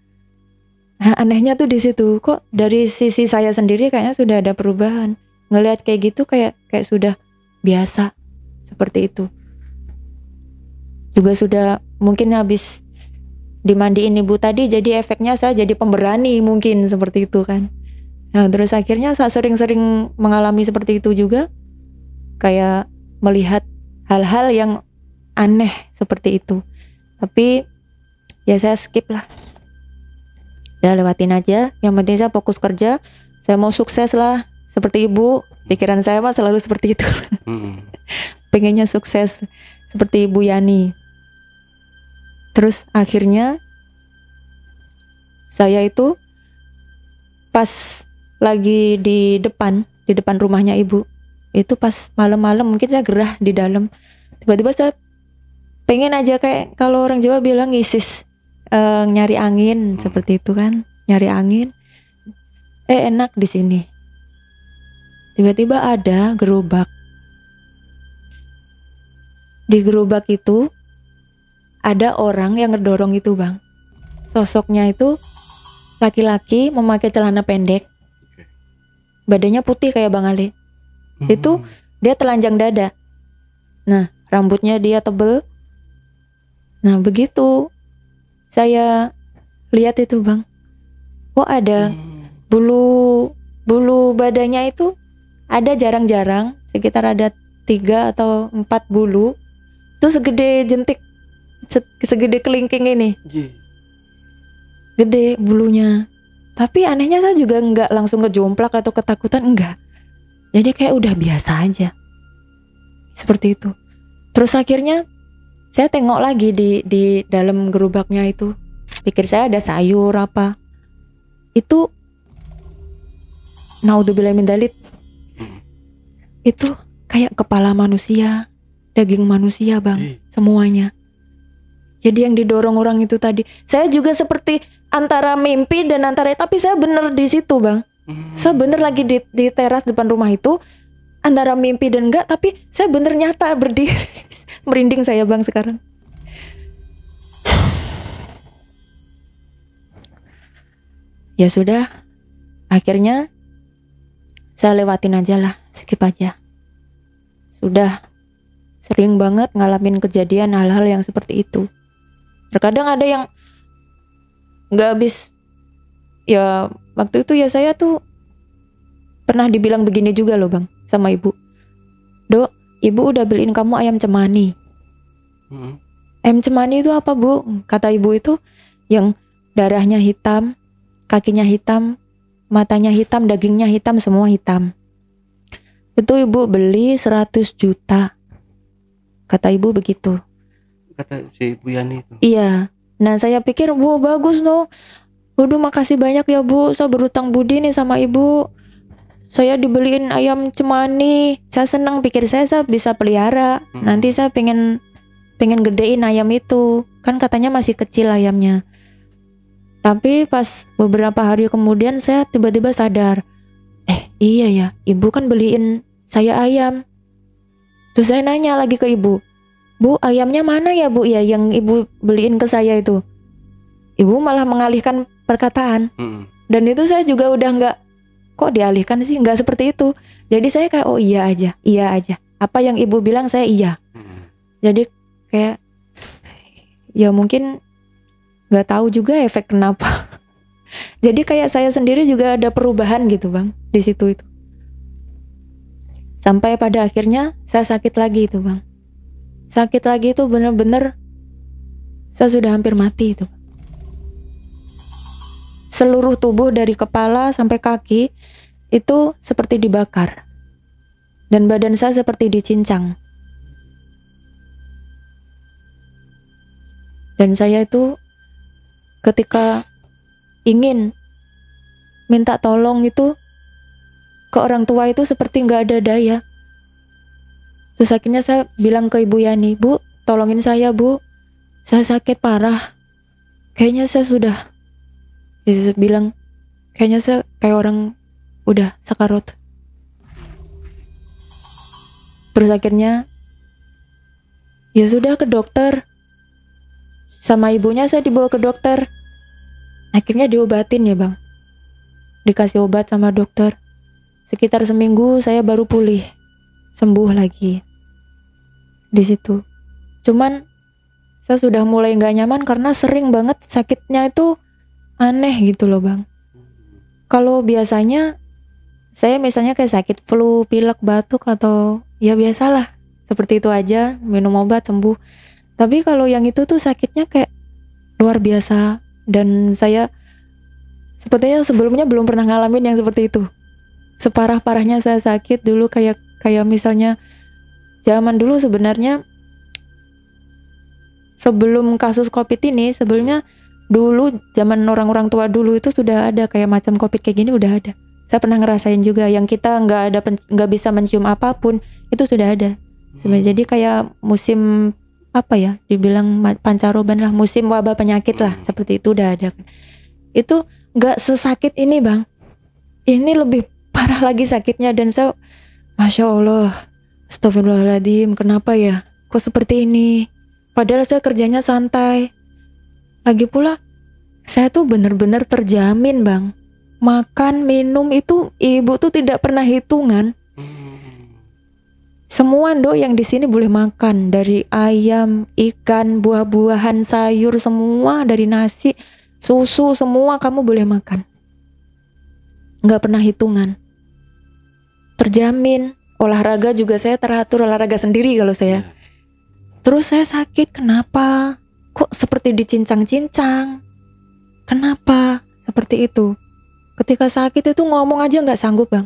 Nah, anehnya tuh di situ, kok dari sisi saya sendiri kayaknya sudah ada perubahan. Ngelihat kayak gitu kayak sudah biasa seperti itu. Juga sudah mungkin habis dimandiin ibu tadi, jadi efeknya saya jadi pemberani mungkin seperti itu kan. Nah terus akhirnya saya sering-sering mengalami seperti itu juga, kayak melihat hal-hal yang aneh seperti itu. Tapi ya saya skip lah, ya lewatin aja. Yang penting saya fokus kerja, saya mau sukses lah seperti ibu. Pikiran saya mah selalu seperti itu. Pengennya sukses seperti Ibu Yani. Terus akhirnya saya itu pas lagi di depan rumahnya ibu, itu pas malam-malam mungkin saya gerah di dalam, tiba-tiba saya pengen aja kayak kalau orang Jawa bilang ngisis, nyari angin seperti itu kan, nyari angin. Enak di sini. Tiba-tiba ada gerobak. Di gerobak itu ada orang yang ngedorong itu, Bang. Sosoknya itu laki-laki memakai celana pendek. Badannya putih kayak Bang Ali. Itu dia telanjang dada. Nah, rambutnya dia tebel. Nah, begitu saya lihat itu, Bang. Kok ada bulu badannya itu ada jarang-jarang, sekitar ada 3 atau 4 bulu. Itu segede jentik, segede kelingking ini. Gede bulunya. Tapi anehnya saya juga enggak langsung ngejomplak atau ketakutan, enggak. Jadi kayak udah biasa aja. Seperti itu. Terus akhirnya saya tengok lagi di dalam gerobaknya itu. Pikir saya ada sayur apa. Itu naudzubillah min dzalik. Itu kayak kepala manusia, daging manusia, Bang, semuanya. Jadi yang didorong orang itu tadi, saya juga seperti antara mimpi dan antara, tapi saya bener di situ, Bang. Saya bener lagi di teras depan rumah itu, antara mimpi dan enggak, tapi saya bener nyata berdiri. Merinding saya, Bang, sekarang. Ya sudah, akhirnya saya lewatin aja lah, skip aja. Sudah sering banget ngalamin kejadian hal-hal yang seperti itu. Terkadang ada yang gak habis. Ya waktu itu ya saya tuh pernah dibilang begini juga loh, Bang, sama ibu. Dok, ibu udah beliin kamu ayam cemani. Ayam cemani itu apa, Bu? Kata ibu itu yang darahnya hitam, kakinya hitam, matanya hitam, dagingnya hitam, semua hitam. Itu ibu beli 100 juta. Kata ibu begitu. Kata si Bu Yani itu. Iya. Nah saya pikir, Bu, bagus no. Waduh, makasih banyak ya, Bu. Saya berutang budi nih sama ibu. Saya dibeliin ayam cemani. Saya senang, pikir saya bisa pelihara. Nanti saya pengen gedein ayam itu. Kan katanya masih kecil ayamnya. Tapi pas beberapa hari kemudian saya tiba-tiba sadar, iya ya, ibu kan beliin saya ayam. Terus saya nanya lagi ke ibu, Bu, ayamnya mana ya, Bu, ya yang ibu beliin ke saya itu? Ibu malah mengalihkan perkataan. Dan itu saya juga udah nggak, kok dialihkan sih, nggak seperti itu. Jadi saya kayak iya aja. Apa yang ibu bilang saya iya. Jadi kayak ya mungkin nggak tahu juga efek kenapa. Jadi kayak saya sendiri juga ada perubahan gitu, Bang, di situ itu. Sampai pada akhirnya saya sakit lagi itu, Bang. Sakit lagi itu bener-bener saya sudah hampir mati itu. Seluruh tubuh dari kepala sampai kaki itu seperti dibakar. Dan badan saya seperti dicincang. Dan saya itu ketika ingin minta tolong itu ke orang tua itu seperti nggak ada daya. Terus akhirnya saya bilang ke Ibu Yani, Bu, tolongin saya, Bu, saya sakit parah. Kayaknya saya sudah, saya bilang kayaknya saya kayak orang udah sakarot. Terus akhirnya Ya sudah ke dokter. Sama ibunya saya dibawa ke dokter. Akhirnya diobatin ya bang. Dikasih obat sama dokter. Sekitar seminggu saya baru pulih. Sembuh lagi. Di situ. Cuman saya sudah mulai gak nyaman karena sering banget sakitnya itu aneh gitu loh bang. Kalau biasanya saya misalnya kayak sakit flu, pilek, batuk atau ya biasalah. Seperti itu aja, minum obat sembuh. Tapi kalau yang itu tuh sakitnya kayak luar biasa. Dan saya sepertinya sebelumnya belum pernah ngalamin yang seperti itu. Separah-parahnya saya sakit dulu kayak misalnya zaman dulu sebenarnya sebelum kasus COVID ini, sebelumnya dulu zaman orang-orang tua dulu itu sudah ada kayak macam COVID kayak gini udah ada. Saya pernah ngerasain juga yang kita nggak bisa mencium apapun itu sudah ada. Sebenarnya jadi kayak musim apa ya, dibilang pancaroban lah, musim wabah penyakit lah, seperti itu udah ada. Itu nggak sesakit ini bang. Ini lebih parah lagi sakitnya dan saya, masya Allah, astagfirullahaladzim, kenapa ya? Kok seperti ini? Padahal saya kerjanya santai. Lagi pula saya tuh bener-bener terjamin bang. Makan, minum itu ibu tuh tidak pernah hitungan. Semua Ndo yang di sini boleh makan, dari ayam, ikan, buah-buahan, sayur, semua, dari nasi, susu, semua kamu boleh makan. Nggak pernah hitungan. Terjamin. Olahraga juga saya teratur, olahraga sendiri kalau saya. Terus saya sakit, kenapa? Kok seperti dicincang-cincang? Kenapa? Seperti itu. Ketika sakit itu ngomong aja nggak sanggup bang.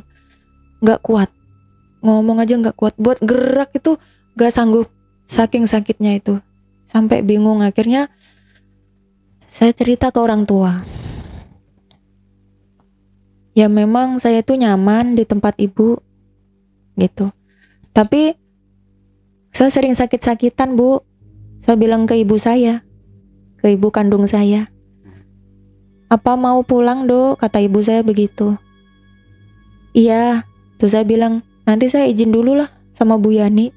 Nggak kuat. Ngomong aja nggak kuat. Buat gerak itu nggak sanggup. Saking sakitnya itu. Sampai bingung, akhirnya saya cerita ke orang tua. Ya memang saya tuh nyaman di tempat ibu. Gitu. Tapi saya sering sakit-sakitan bu. Saya bilang ke ibu saya, ke ibu kandung saya, apa mau pulang dok? Kata ibu saya begitu. Iya. Terus saya bilang, nanti saya izin dulu lah sama Bu Yani.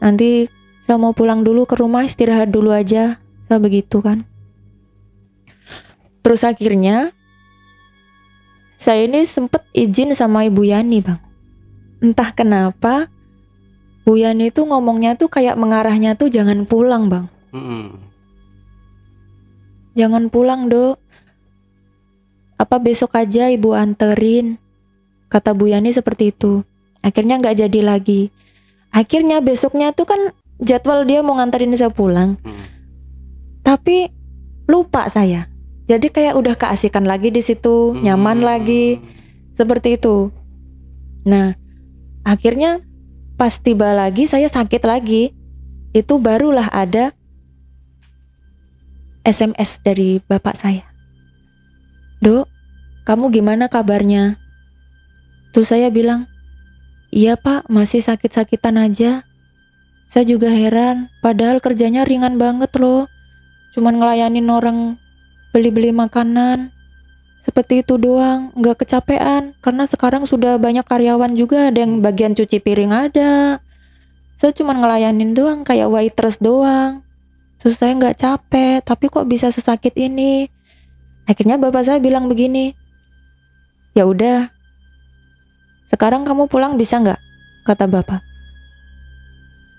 Nanti saya mau pulang dulu ke rumah, istirahat dulu aja. Saya begitu kan. Terus akhirnya saya ini sempet izin sama Ibu Yani bang. Entah kenapa Bu Yani tuh ngomongnya tuh kayak mengarahnya tuh jangan pulang bang. Jangan pulang dok. Apa besok aja ibu anterin. Kata Bu Yani seperti itu. Akhirnya gak jadi lagi. Akhirnya besoknya tuh kan jadwal dia mau nganterin saya pulang. Tapi lupa saya. Jadi kayak udah keasikan lagi di situ, nyaman lagi. Seperti itu. Nah, akhirnya pas tiba lagi saya sakit lagi. Itu barulah ada SMS dari bapak saya. Dok, kamu gimana kabarnya? Terus saya bilang, iya pak, masih sakit-sakitan aja. Saya juga heran, padahal kerjanya ringan banget loh. Cuman ngelayanin orang beli-beli makanan. Seperti itu doang, gak kecapean. Karena sekarang sudah banyak karyawan juga, ada yang bagian cuci piring ada. Saya cuman ngelayanin doang, kayak waitress doang. Terus saya gak capek, tapi kok bisa sesakit ini? Akhirnya bapak saya bilang begini, ya udah, sekarang kamu pulang bisa nggak? Kata bapak.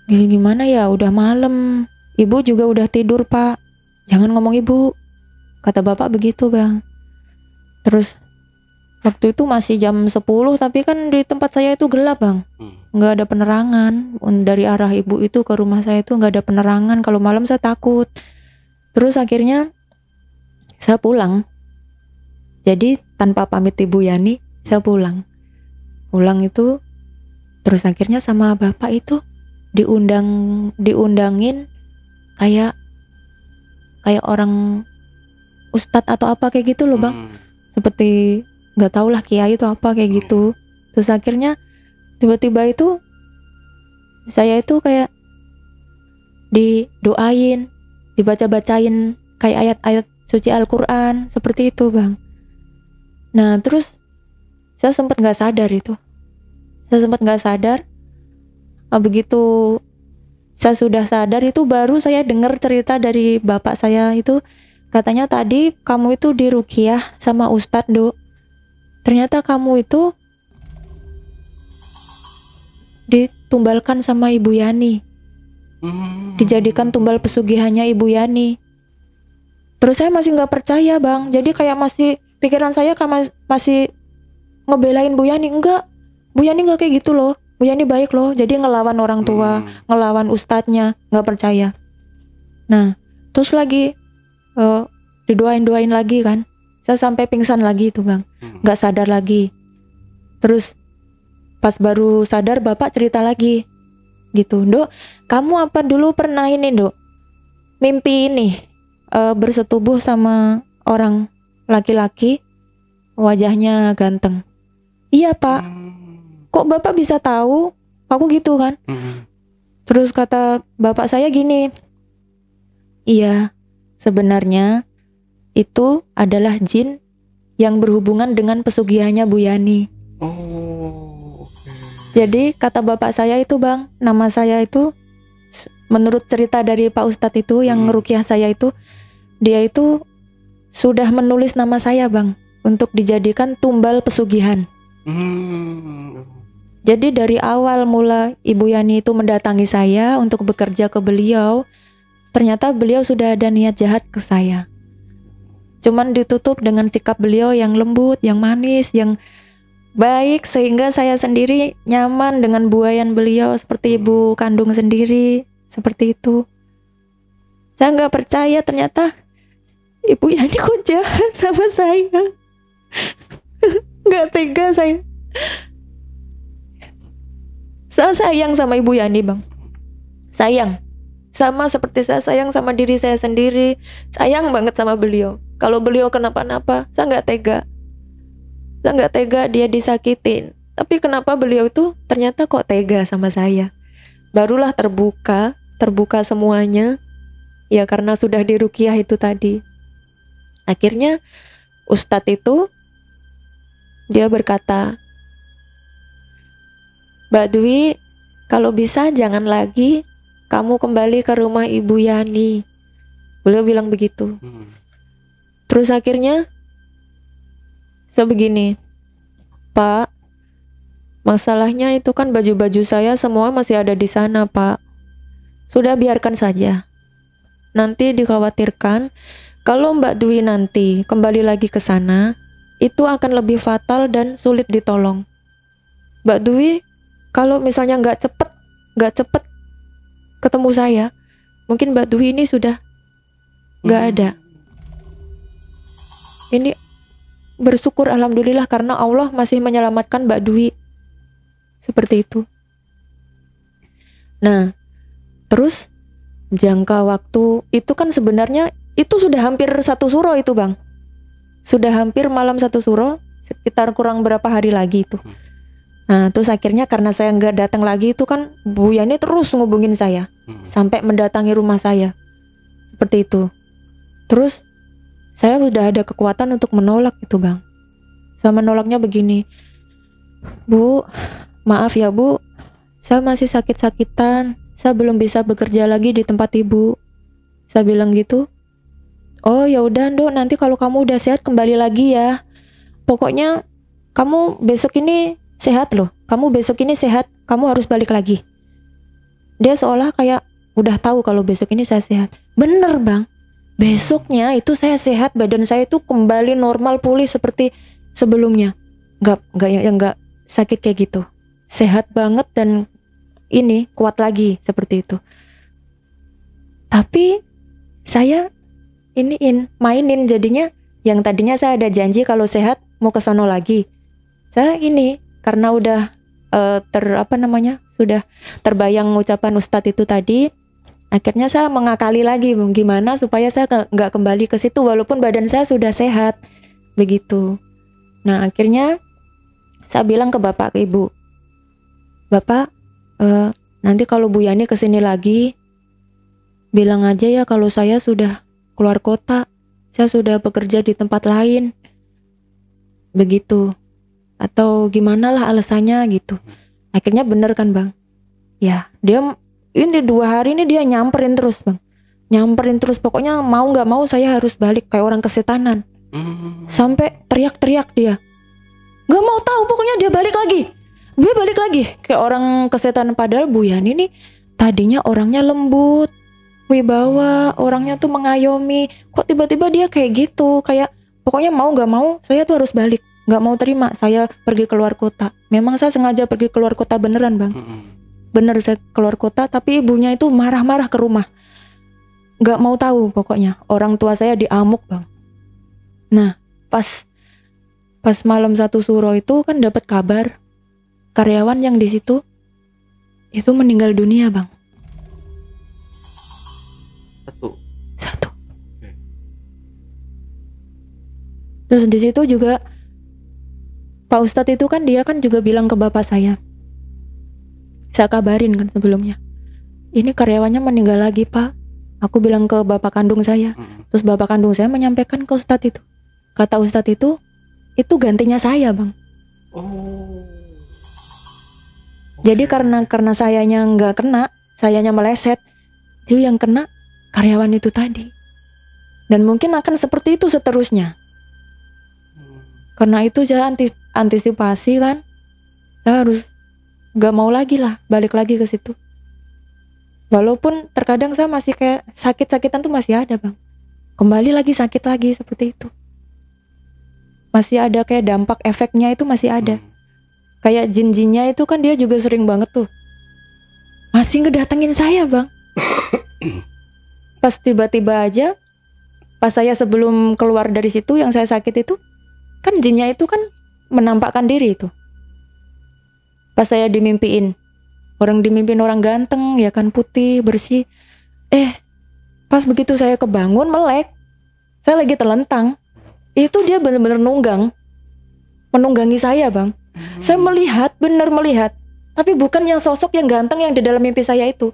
Gimana ya, udah malam, ibu juga udah tidur pak, jangan ngomong ibu. Kata bapak begitu bang. Terus waktu itu masih jam 10, tapi kan di tempat saya itu gelap bang, nggak ada penerangan. Dari arah ibu itu ke rumah saya itu nggak ada penerangan. Kalau malam saya takut. Terus akhirnya saya pulang. Jadi tanpa pamit Ibu Yani, saya pulang. Pulang itu, terus akhirnya sama bapak itu diundangin kayak orang ustadz atau apa kayak gitu loh bang. Seperti nggak tahu lah kiai itu apa kayak gitu. Terus akhirnya tiba-tiba itu saya itu kayak didoain, dibaca-bacain kayak ayat-ayat suci Al-Quran, seperti itu bang. Nah terus saya sempat nggak sadar itu. Saya sempat nggak sadar. Begitu saya sudah sadar itu baru saya dengar cerita dari bapak saya itu, katanya tadi kamu itu diruqyah sama Ustadz, Dok. Ternyata kamu itu ditumbalkan sama Ibu Yani, dijadikan tumbal pesugihannya Ibu Yani. Terus saya masih nggak percaya, Bang. Jadi kayak masih pikiran saya masih ngebelain Bu Yani. Enggak, Bu Yani nggak kayak gitu loh. Bu Yani baik loh. Jadi ngelawan orang tua, ngelawan ustadznya, nggak percaya. Nah, terus lagi didoain lagi kan. Saya sampai pingsan lagi itu, Bang. Nggak sadar lagi. Terus pas baru sadar bapak cerita lagi gitu, Dok, kamu apa dulu pernah ini, Dok, mimpi ini bersetubuh sama orang laki-laki wajahnya ganteng. Iya, Pak. Kok bapak bisa tahu? Aku gitu kan. Terus kata bapak saya gini, iya, sebenarnya itu adalah jin yang berhubungan dengan pesugihannya Bu Yani. Jadi kata bapak saya itu, Bang, nama saya itu menurut cerita dari Pak Ustadz itu yang ngeruqyah saya itu, dia itu sudah menulis nama saya, Bang, untuk dijadikan tumbal pesugihan. Jadi dari awal mula Ibu Yani itu mendatangi saya untuk bekerja ke beliau, ternyata beliau sudah ada niat jahat ke saya. Cuman ditutup dengan sikap beliau yang lembut, yang manis, yang baik, sehingga saya sendiri nyaman dengan buayan beliau seperti ibu kandung sendiri, seperti itu. Saya nggak percaya ternyata Ibu Yani kok jahat sama saya. Nggak tega saya. Saya sayang sama Ibu Yani, Bang. Sayang. Sama seperti saya sayang sama diri saya sendiri. Sayang banget sama beliau. Kalau beliau kenapa-napa, saya nggak tega. Saya nggak tega dia disakitin. Tapi kenapa beliau itu ternyata kok tega sama saya? Barulah terbuka semuanya. Ya karena sudah diruqyah itu tadi. Akhirnya Ustadz itu dia berkata, Mbak Dwi, kalau bisa jangan lagi kamu kembali ke rumah Ibu Yani. Beliau bilang begitu. Terus akhirnya saya begini, Pak, masalahnya itu kan baju-baju saya semua masih ada di sana, Pak. Sudah biarkan saja. Nanti dikhawatirkan kalau Mbak Dwi nanti kembali lagi ke sana, itu akan lebih fatal dan sulit ditolong. Mbak Dwi kalau misalnya nggak cepet ketemu saya, mungkin Mbak Dwi ini sudah nggak ada. Ini bersyukur alhamdulillah karena Allah masih menyelamatkan Mbak Dwi. Seperti itu. Nah, terus jangka waktu itu kan sebenarnya itu sudah hampir 1 suro itu, Bang. Sudah hampir malam 1 suro, sekitar kurang berapa hari lagi itu. Nah, terus akhirnya karena saya nggak datang lagi itu kan Bu Yani terus ngubungin saya sampai mendatangi rumah saya. Seperti itu. Terus saya sudah ada kekuatan untuk menolak itu, Bang. Saya menolaknya begini, Bu, maaf ya Bu, saya masih sakit-sakitan, saya belum bisa bekerja lagi di tempat Ibu. Saya bilang gitu. Oh ya udah, Dok, nanti kalau kamu udah sehat kembali lagi ya. Pokoknya kamu besok ini sehat loh. Kamu besok ini sehat, kamu harus balik lagi. Dia seolah kayak udah tahu kalau besok ini saya sehat. Bener, Bang. Besoknya itu saya sehat, badan saya itu kembali normal pulih seperti sebelumnya. Enggak sakit kayak gitu. Sehat banget dan ini kuat lagi seperti itu. Tapi saya mainin jadinya yang tadinya saya ada janji kalau sehat mau ke sono lagi. Saya ini karena udah sudah terbayang ucapan Ustadz itu tadi, akhirnya saya mengakali lagi gimana supaya saya nggak kembali ke situ walaupun badan saya sudah sehat begitu. Nah akhirnya saya bilang ke bapak, ke ibu, Bapak nanti kalau Bu Yani kesini lagi bilang aja ya kalau saya sudah keluar kota, saya sudah bekerja di tempat lain begitu, atau gimana lah alasannya gitu. Akhirnya bener kan, Bang? Ya, dia Ini 2 hari ini dia nyamperin terus bang, nyamperin terus. Pokoknya mau nggak mau saya harus balik kayak orang kesetanan. Sampai teriak-teriak dia, nggak mau tahu, pokoknya dia balik lagi kayak orang kesetanan. Padahal Bu Yani ini tadinya orangnya lembut, wibawa, orangnya tuh mengayomi. Kok tiba-tiba dia kayak gitu, kayak pokoknya mau nggak mau saya tuh harus balik, nggak mau terima saya pergi keluar kota. Memang saya sengaja pergi keluar kota beneran bang, bener saya keluar kota. Tapi ibunya itu marah-marah ke rumah, nggak mau tahu. Pokoknya orang tua saya diamuk bang. Nah pas malam 1 suro itu kan dapat kabar karyawan yang di situ itu meninggal dunia bang. Satu. Terus di situ juga Pak Ustadz itu kan dia kan juga bilang ke bapak saya kabarin kan sebelumnya, ini karyawannya meninggal lagi pak. Aku bilang ke bapak kandung saya. Terus bapak kandung saya menyampaikan ke Ustadz itu, kata Ustadz itu gantinya saya bang. Jadi karena sayanya nggak kena, sayanya meleset, itu yang kena karyawan itu tadi. Dan mungkin akan seperti itu seterusnya. Karena itu saya antisipasi kan, saya harus gak mau lagi lah balik lagi ke situ. Walaupun terkadang saya masih kayak sakit-sakitan tuh masih ada bang, kembali lagi sakit lagi seperti itu. Masih ada kayak dampak efeknya itu masih ada. Kayak jin-jinnya itu kan dia juga sering banget tuh masih ngedatengin saya bang. Pas tiba-tiba aja, pas saya sebelum keluar dari situ yang saya sakit itu, kan jinnya itu kan menampakkan diri itu. Pas saya dimimpiin orang ganteng ya kan, putih, bersih. Pas begitu saya kebangun melek, saya lagi terlentang, itu dia benar-benar menunggangi saya bang. Saya benar melihat, tapi bukan yang sosok yang ganteng yang di dalam mimpi saya itu,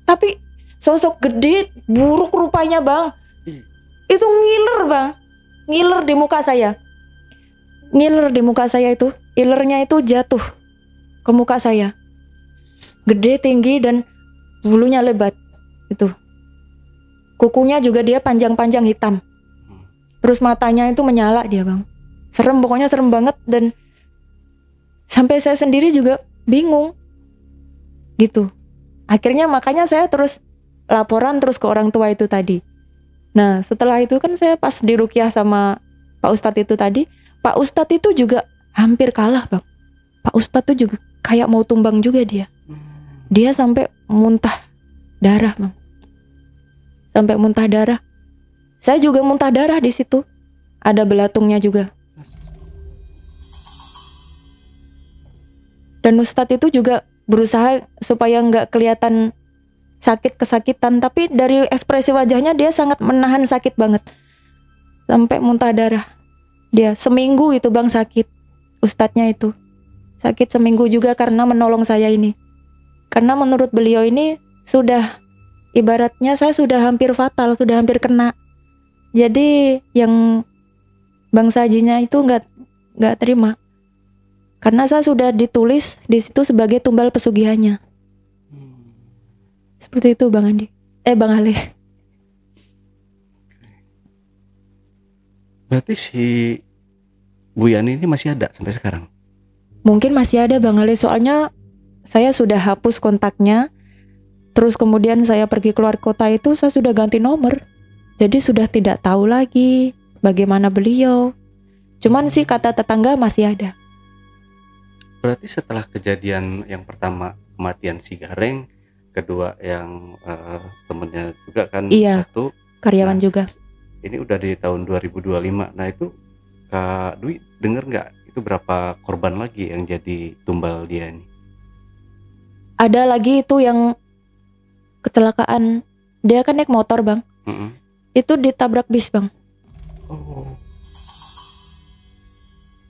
tapi sosok gede, buruk rupanya bang. Itu ngiler di muka saya. Itu ilernya itu jatuh ke muka saya, gede, tinggi, dan bulunya lebat. Itu kukunya juga dia panjang-panjang hitam. Terus matanya itu menyala dia bang. Serem, pokoknya serem banget. Dan sampai saya sendiri juga bingung gitu. Akhirnya makanya saya terus laporan terus ke orang tua itu tadi. Nah setelah itu kan saya pas diruqyah sama Pak Ustadz itu tadi, Pak Ustadz itu juga hampir kalah bang. Pak Ustadz itu juga kayak mau tumbang juga dia. Dia sampai muntah darah bang. Sampai muntah darah. Saya juga muntah darah di situ. Ada belatungnya juga. Dan Ustadz itu juga berusaha supaya nggak kelihatan kesakitan, tapi dari ekspresi wajahnya dia sangat menahan sakit banget. Sampai muntah darah. Dia seminggu itu bang sakit. Ustadznya itu sakit seminggu juga karena menolong saya ini. Karena menurut beliau ini sudah ibaratnya saya sudah hampir fatal, sudah hampir kena. Jadi yang bangsa jinnya itu nggak terima. Karena saya sudah ditulis di situ sebagai tumbal pesugihannya. Seperti itu Bang Andi. Bang Ale. Berarti si Bu Yani ini masih ada sampai sekarang? Mungkin masih ada Bang Ale, soalnya saya sudah hapus kontaknya. Terus kemudian saya pergi keluar kota itu saya sudah ganti nomor. Jadi sudah tidak tahu lagi bagaimana beliau. Cuman sih kata tetangga masih ada. Berarti setelah kejadian yang pertama kematian si Gareng, kedua yang temennya juga kan, iya, satu karyawan juga. Ini udah di tahun 2025. Nah itu Kak Dwi denger nggak itu berapa korban lagi yang jadi tumbal dia ini? Ada lagi itu yang kecelakaan, dia kan naik motor Bang. Itu ditabrak bis Bang.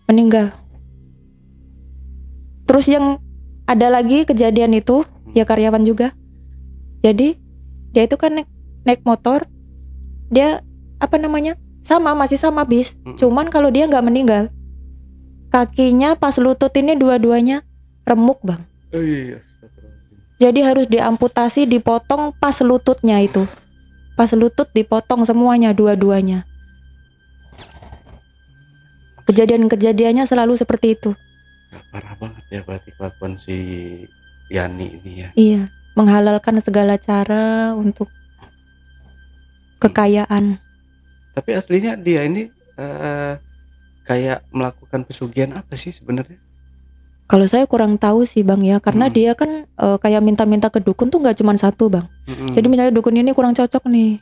Meninggal. Terus yang ada lagi kejadian itu ya karyawan juga. Jadi dia itu kan naik motor, dia masih sama bis. Cuman kalau dia nggak meninggal, kakinya pas lutut ini dua-duanya remuk Bang. Jadi harus diamputasi, dipotong pas lututnya itu. Pas lutut dipotong semuanya, dua-duanya. Kejadian-kejadiannya selalu seperti itu. Parah banget ya berarti kelakuan si Yani ini ya. Iya, menghalalkan segala cara untuk kekayaan. Tapi aslinya dia ini kayak melakukan pesugihan apa sih sebenarnya? Kalau saya kurang tahu sih Bang ya, karena dia kan kayak minta-minta ke dukun tuh nggak cuma satu Bang. Jadi misalnya dukun ini kurang cocok nih,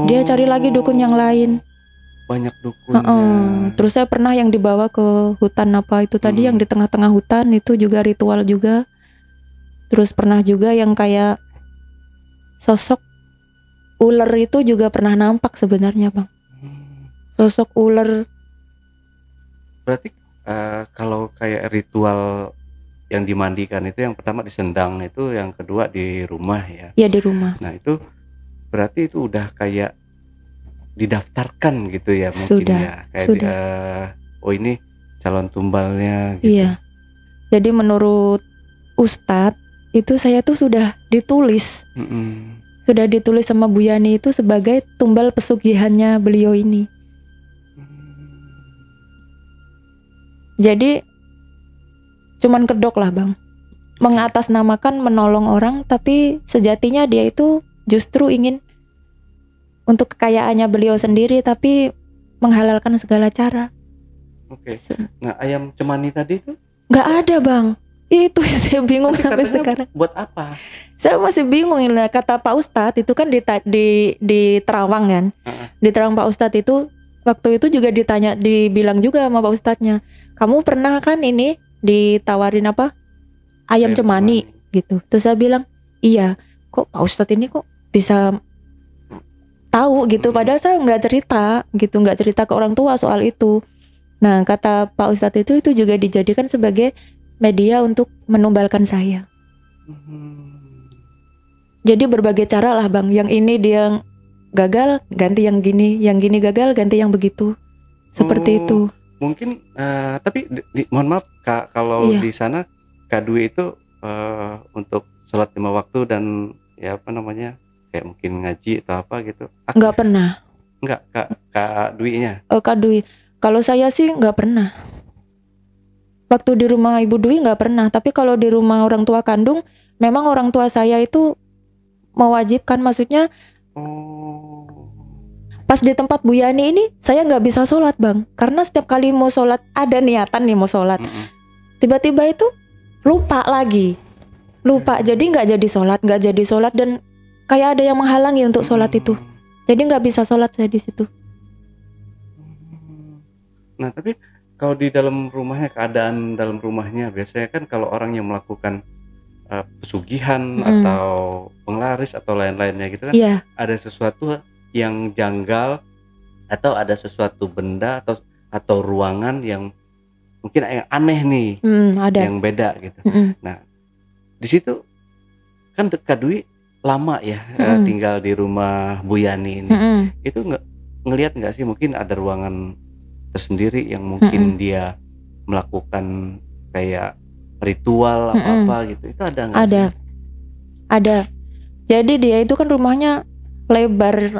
dia cari lagi dukun yang lain. Banyak dukunnya. Terus saya pernah yang dibawa ke hutan apa itu tadi, yang di tengah-tengah hutan itu juga ritual juga. Terus pernah juga yang kayak sosok ular itu juga pernah nampak sebenarnya Bang. Sosok ular. Berarti kalau kayak ritual yang dimandikan itu yang pertama di sendang, itu yang kedua di rumah ya. Iya di rumah. Nah itu berarti itu udah kayak didaftarkan gitu ya mungkin Sudah, ya. Kayak sudah. oh ini calon tumbalnya gitu. Iya. Jadi menurut Ustadz itu saya tuh sudah ditulis. Sudah ditulis sama Bu Yani itu sebagai tumbal pesugihannya beliau ini. Jadi cuman kedok lah Bang. Mengatasnamakan menolong orang, tapi sejatinya dia itu justru ingin untuk kekayaannya beliau sendiri, tapi menghalalkan segala cara. Oke. Nah ayam cemani tadi itu Nggak ada Bang. Itu yang saya bingung sampai katanya sekarang. buat apa? Saya masih bingung ini. Kata Pak Ustadz itu kan di Terawang kan. Di Terawang Pak Ustadz itu waktu itu juga dibilang juga sama Pak Ustadznya, kamu pernah kan ini ditawarin apa? Ayam cemani gitu. Terus saya bilang, iya. Kok Pak Ustadz ini kok bisa tahu gitu? Padahal saya nggak cerita gitu, nggak cerita ke orang tua soal itu. Nah kata Pak Ustadz itu juga dijadikan sebagai media untuk menumbalkan saya. Jadi berbagai cara lah Bang. Yang ini dia gagal, ganti yang gini gagal, ganti yang begitu. Seperti itu. Mungkin tapi mohon maaf Kak, kalau di sana Kak Dwi itu untuk sholat 5 waktu dan ya apa namanya kayak mungkin ngaji atau apa gitu? Nggak pernah. Nggak Kak Dwi-nya? Kak Dwi. Kalau saya sih nggak pernah. Waktu di rumah Ibu Dwi nggak pernah, tapi kalau di rumah orang tua kandung, memang orang tua saya itu mewajibkan, maksudnya pas di tempat Bu Yani ini saya nggak bisa sholat Bang, karena setiap kali mau sholat ada niatan nih mau sholat, tiba-tiba itu lupa, jadi nggak jadi sholat dan kayak ada yang menghalangi untuk sholat itu, jadi nggak bisa sholat saya di situ. Nah tapi kalau di dalam rumahnya, keadaan dalam rumahnya biasanya kan kalau orang yang melakukan pesugihan atau penglaris atau lain-lainnya gitu kan, ada sesuatu yang janggal atau ada sesuatu benda atau ruangan yang mungkin yang aneh nih, ada. yang beda gitu. Nah di situ kan Kak Dwi lama ya tinggal di rumah Bu Yani ini. Itu ngelihat nggak sih mungkin ada ruangan tersendiri yang mungkin dia melakukan kayak ritual apa gitu, itu ada nggak? Ada. Jadi dia itu kan rumahnya lebar,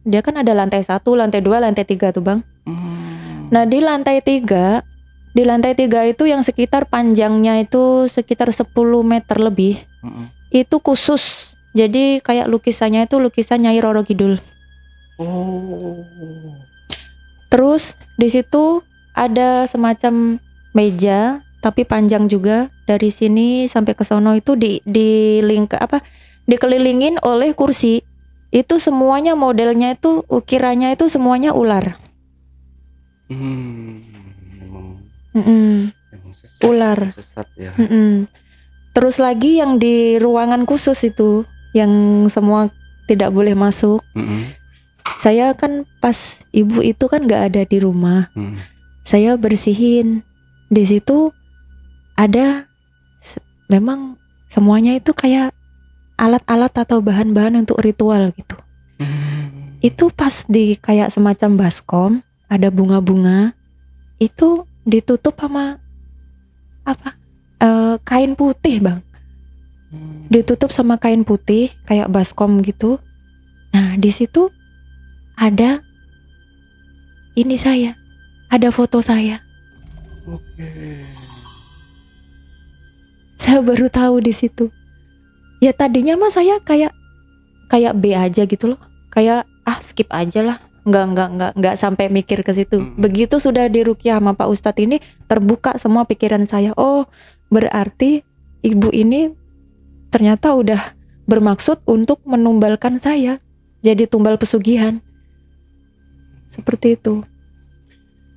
dia kan ada lantai 1, lantai 2, lantai 3 tuh Bang. Nah di lantai 3 itu yang sekitar panjangnya itu sekitar 10 meter lebih, itu khusus. Jadi kayak lukisannya itu lukisan Nyai Roro Kidul. Terus di situ ada semacam meja tapi panjang juga, dari sini sampai ke sono itu dikelilingin oleh kursi. Itu semuanya modelnya itu, ukirannya itu semuanya ular. Ular. Sesat ya. Terus lagi yang di ruangan khusus itu yang semua tidak boleh masuk. Saya kan pas ibu itu kan nggak ada di rumah, saya bersihin. Di situ ada memang semuanya itu kayak alat-alat atau bahan-bahan untuk ritual gitu. Itu pas di kayak semacam baskom, ada bunga-bunga, itu ditutup sama apa? Kain putih Bang. ditutup sama kain putih kayak baskom gitu. Nah di situ ada ini saya, ada foto saya. Oke. Saya baru tahu di situ. Ya tadinya mah saya kayak B aja gitu loh, kayak skip aja lah, nggak sampai mikir ke situ. Begitu sudah diruqyah sama Pak Ustadz ini, terbuka semua pikiran saya. Oh berarti ibu ini ternyata udah bermaksud untuk menumbalkan saya jadi tumbal pesugihan, seperti itu.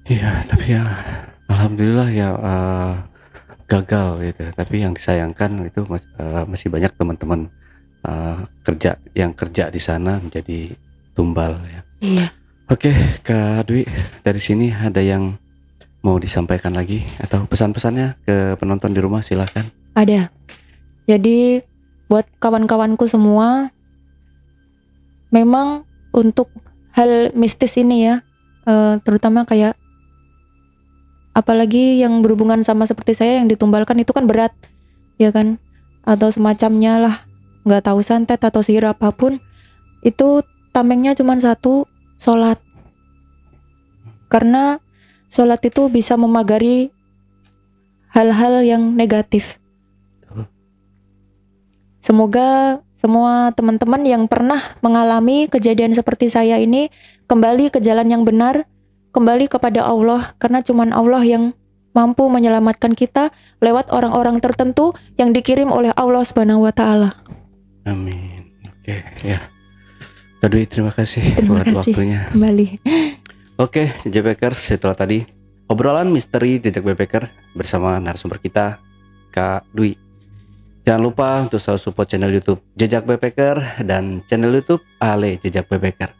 Iya, tapi ya alhamdulillah ya gagal gitu. Tapi yang disayangkan itu masih banyak teman-teman kerja di sana menjadi tumbal ya. Iya. Oke, Kak Dwi, dari sini ada yang mau disampaikan lagi atau pesan-pesannya ke penonton di rumah, silahkan. Ada. Jadi buat kawan-kawanku semua, memang untuk hal mistis ini ya, terutama kayak apalagi yang berhubungan sama seperti saya yang ditumbalkan itu kan berat, ya kan? Atau semacamnya lah, nggak tahu santet atau sihir apapun, itu tamengnya cuma satu, sholat. Karena sholat itu bisa memagari hal-hal yang negatif. Semoga semua teman-teman yang pernah mengalami kejadian seperti saya ini kembali ke jalan yang benar, kembali kepada Allah, karena cuman Allah yang mampu menyelamatkan kita lewat orang-orang tertentu yang dikirim oleh Allah Subhanahu wa taala. Amin. Oke, ya. Kak Dwi, terima kasih Terima buat kasih waktunya. kembali. Oke, Jejak Backers, setelah tadi obrolan misteri Jejak Backers bersama narasumber kita, Kak Dwi. Jangan lupa untuk selalu support channel YouTube Jejak Backers dan channel YouTube Ale Jejak Backers.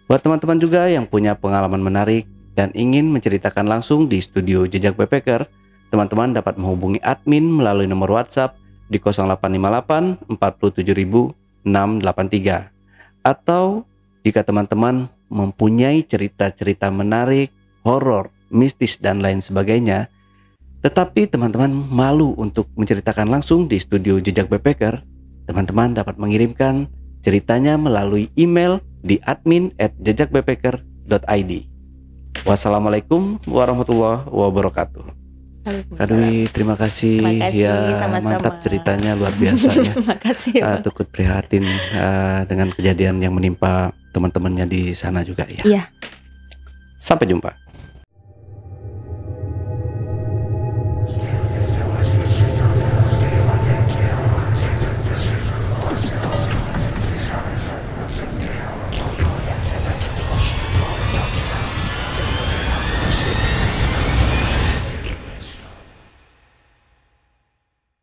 Buat teman-teman juga yang punya pengalaman menarik dan ingin menceritakan langsung di studio Jejak Backers, teman-teman dapat menghubungi admin melalui nomor WhatsApp di 0858 47683. Atau jika teman-teman mempunyai cerita-cerita menarik, horor, mistis dan lain sebagainya, tetapi teman-teman malu untuk menceritakan langsung di studio Jejak Backers, teman-teman dapat mengirimkan ceritanya melalui email di admin@jejakbackers.id. Wassalamualaikum warahmatullahi wabarakatuh. Kak Dwi, terima kasih. Terima kasih, Ya, sama-sama. mantap ceritanya, luar biasa ya. Terima kasih. Turut prihatin dengan kejadian yang menimpa teman-temannya di sana juga ya. Iya. Sampai jumpa.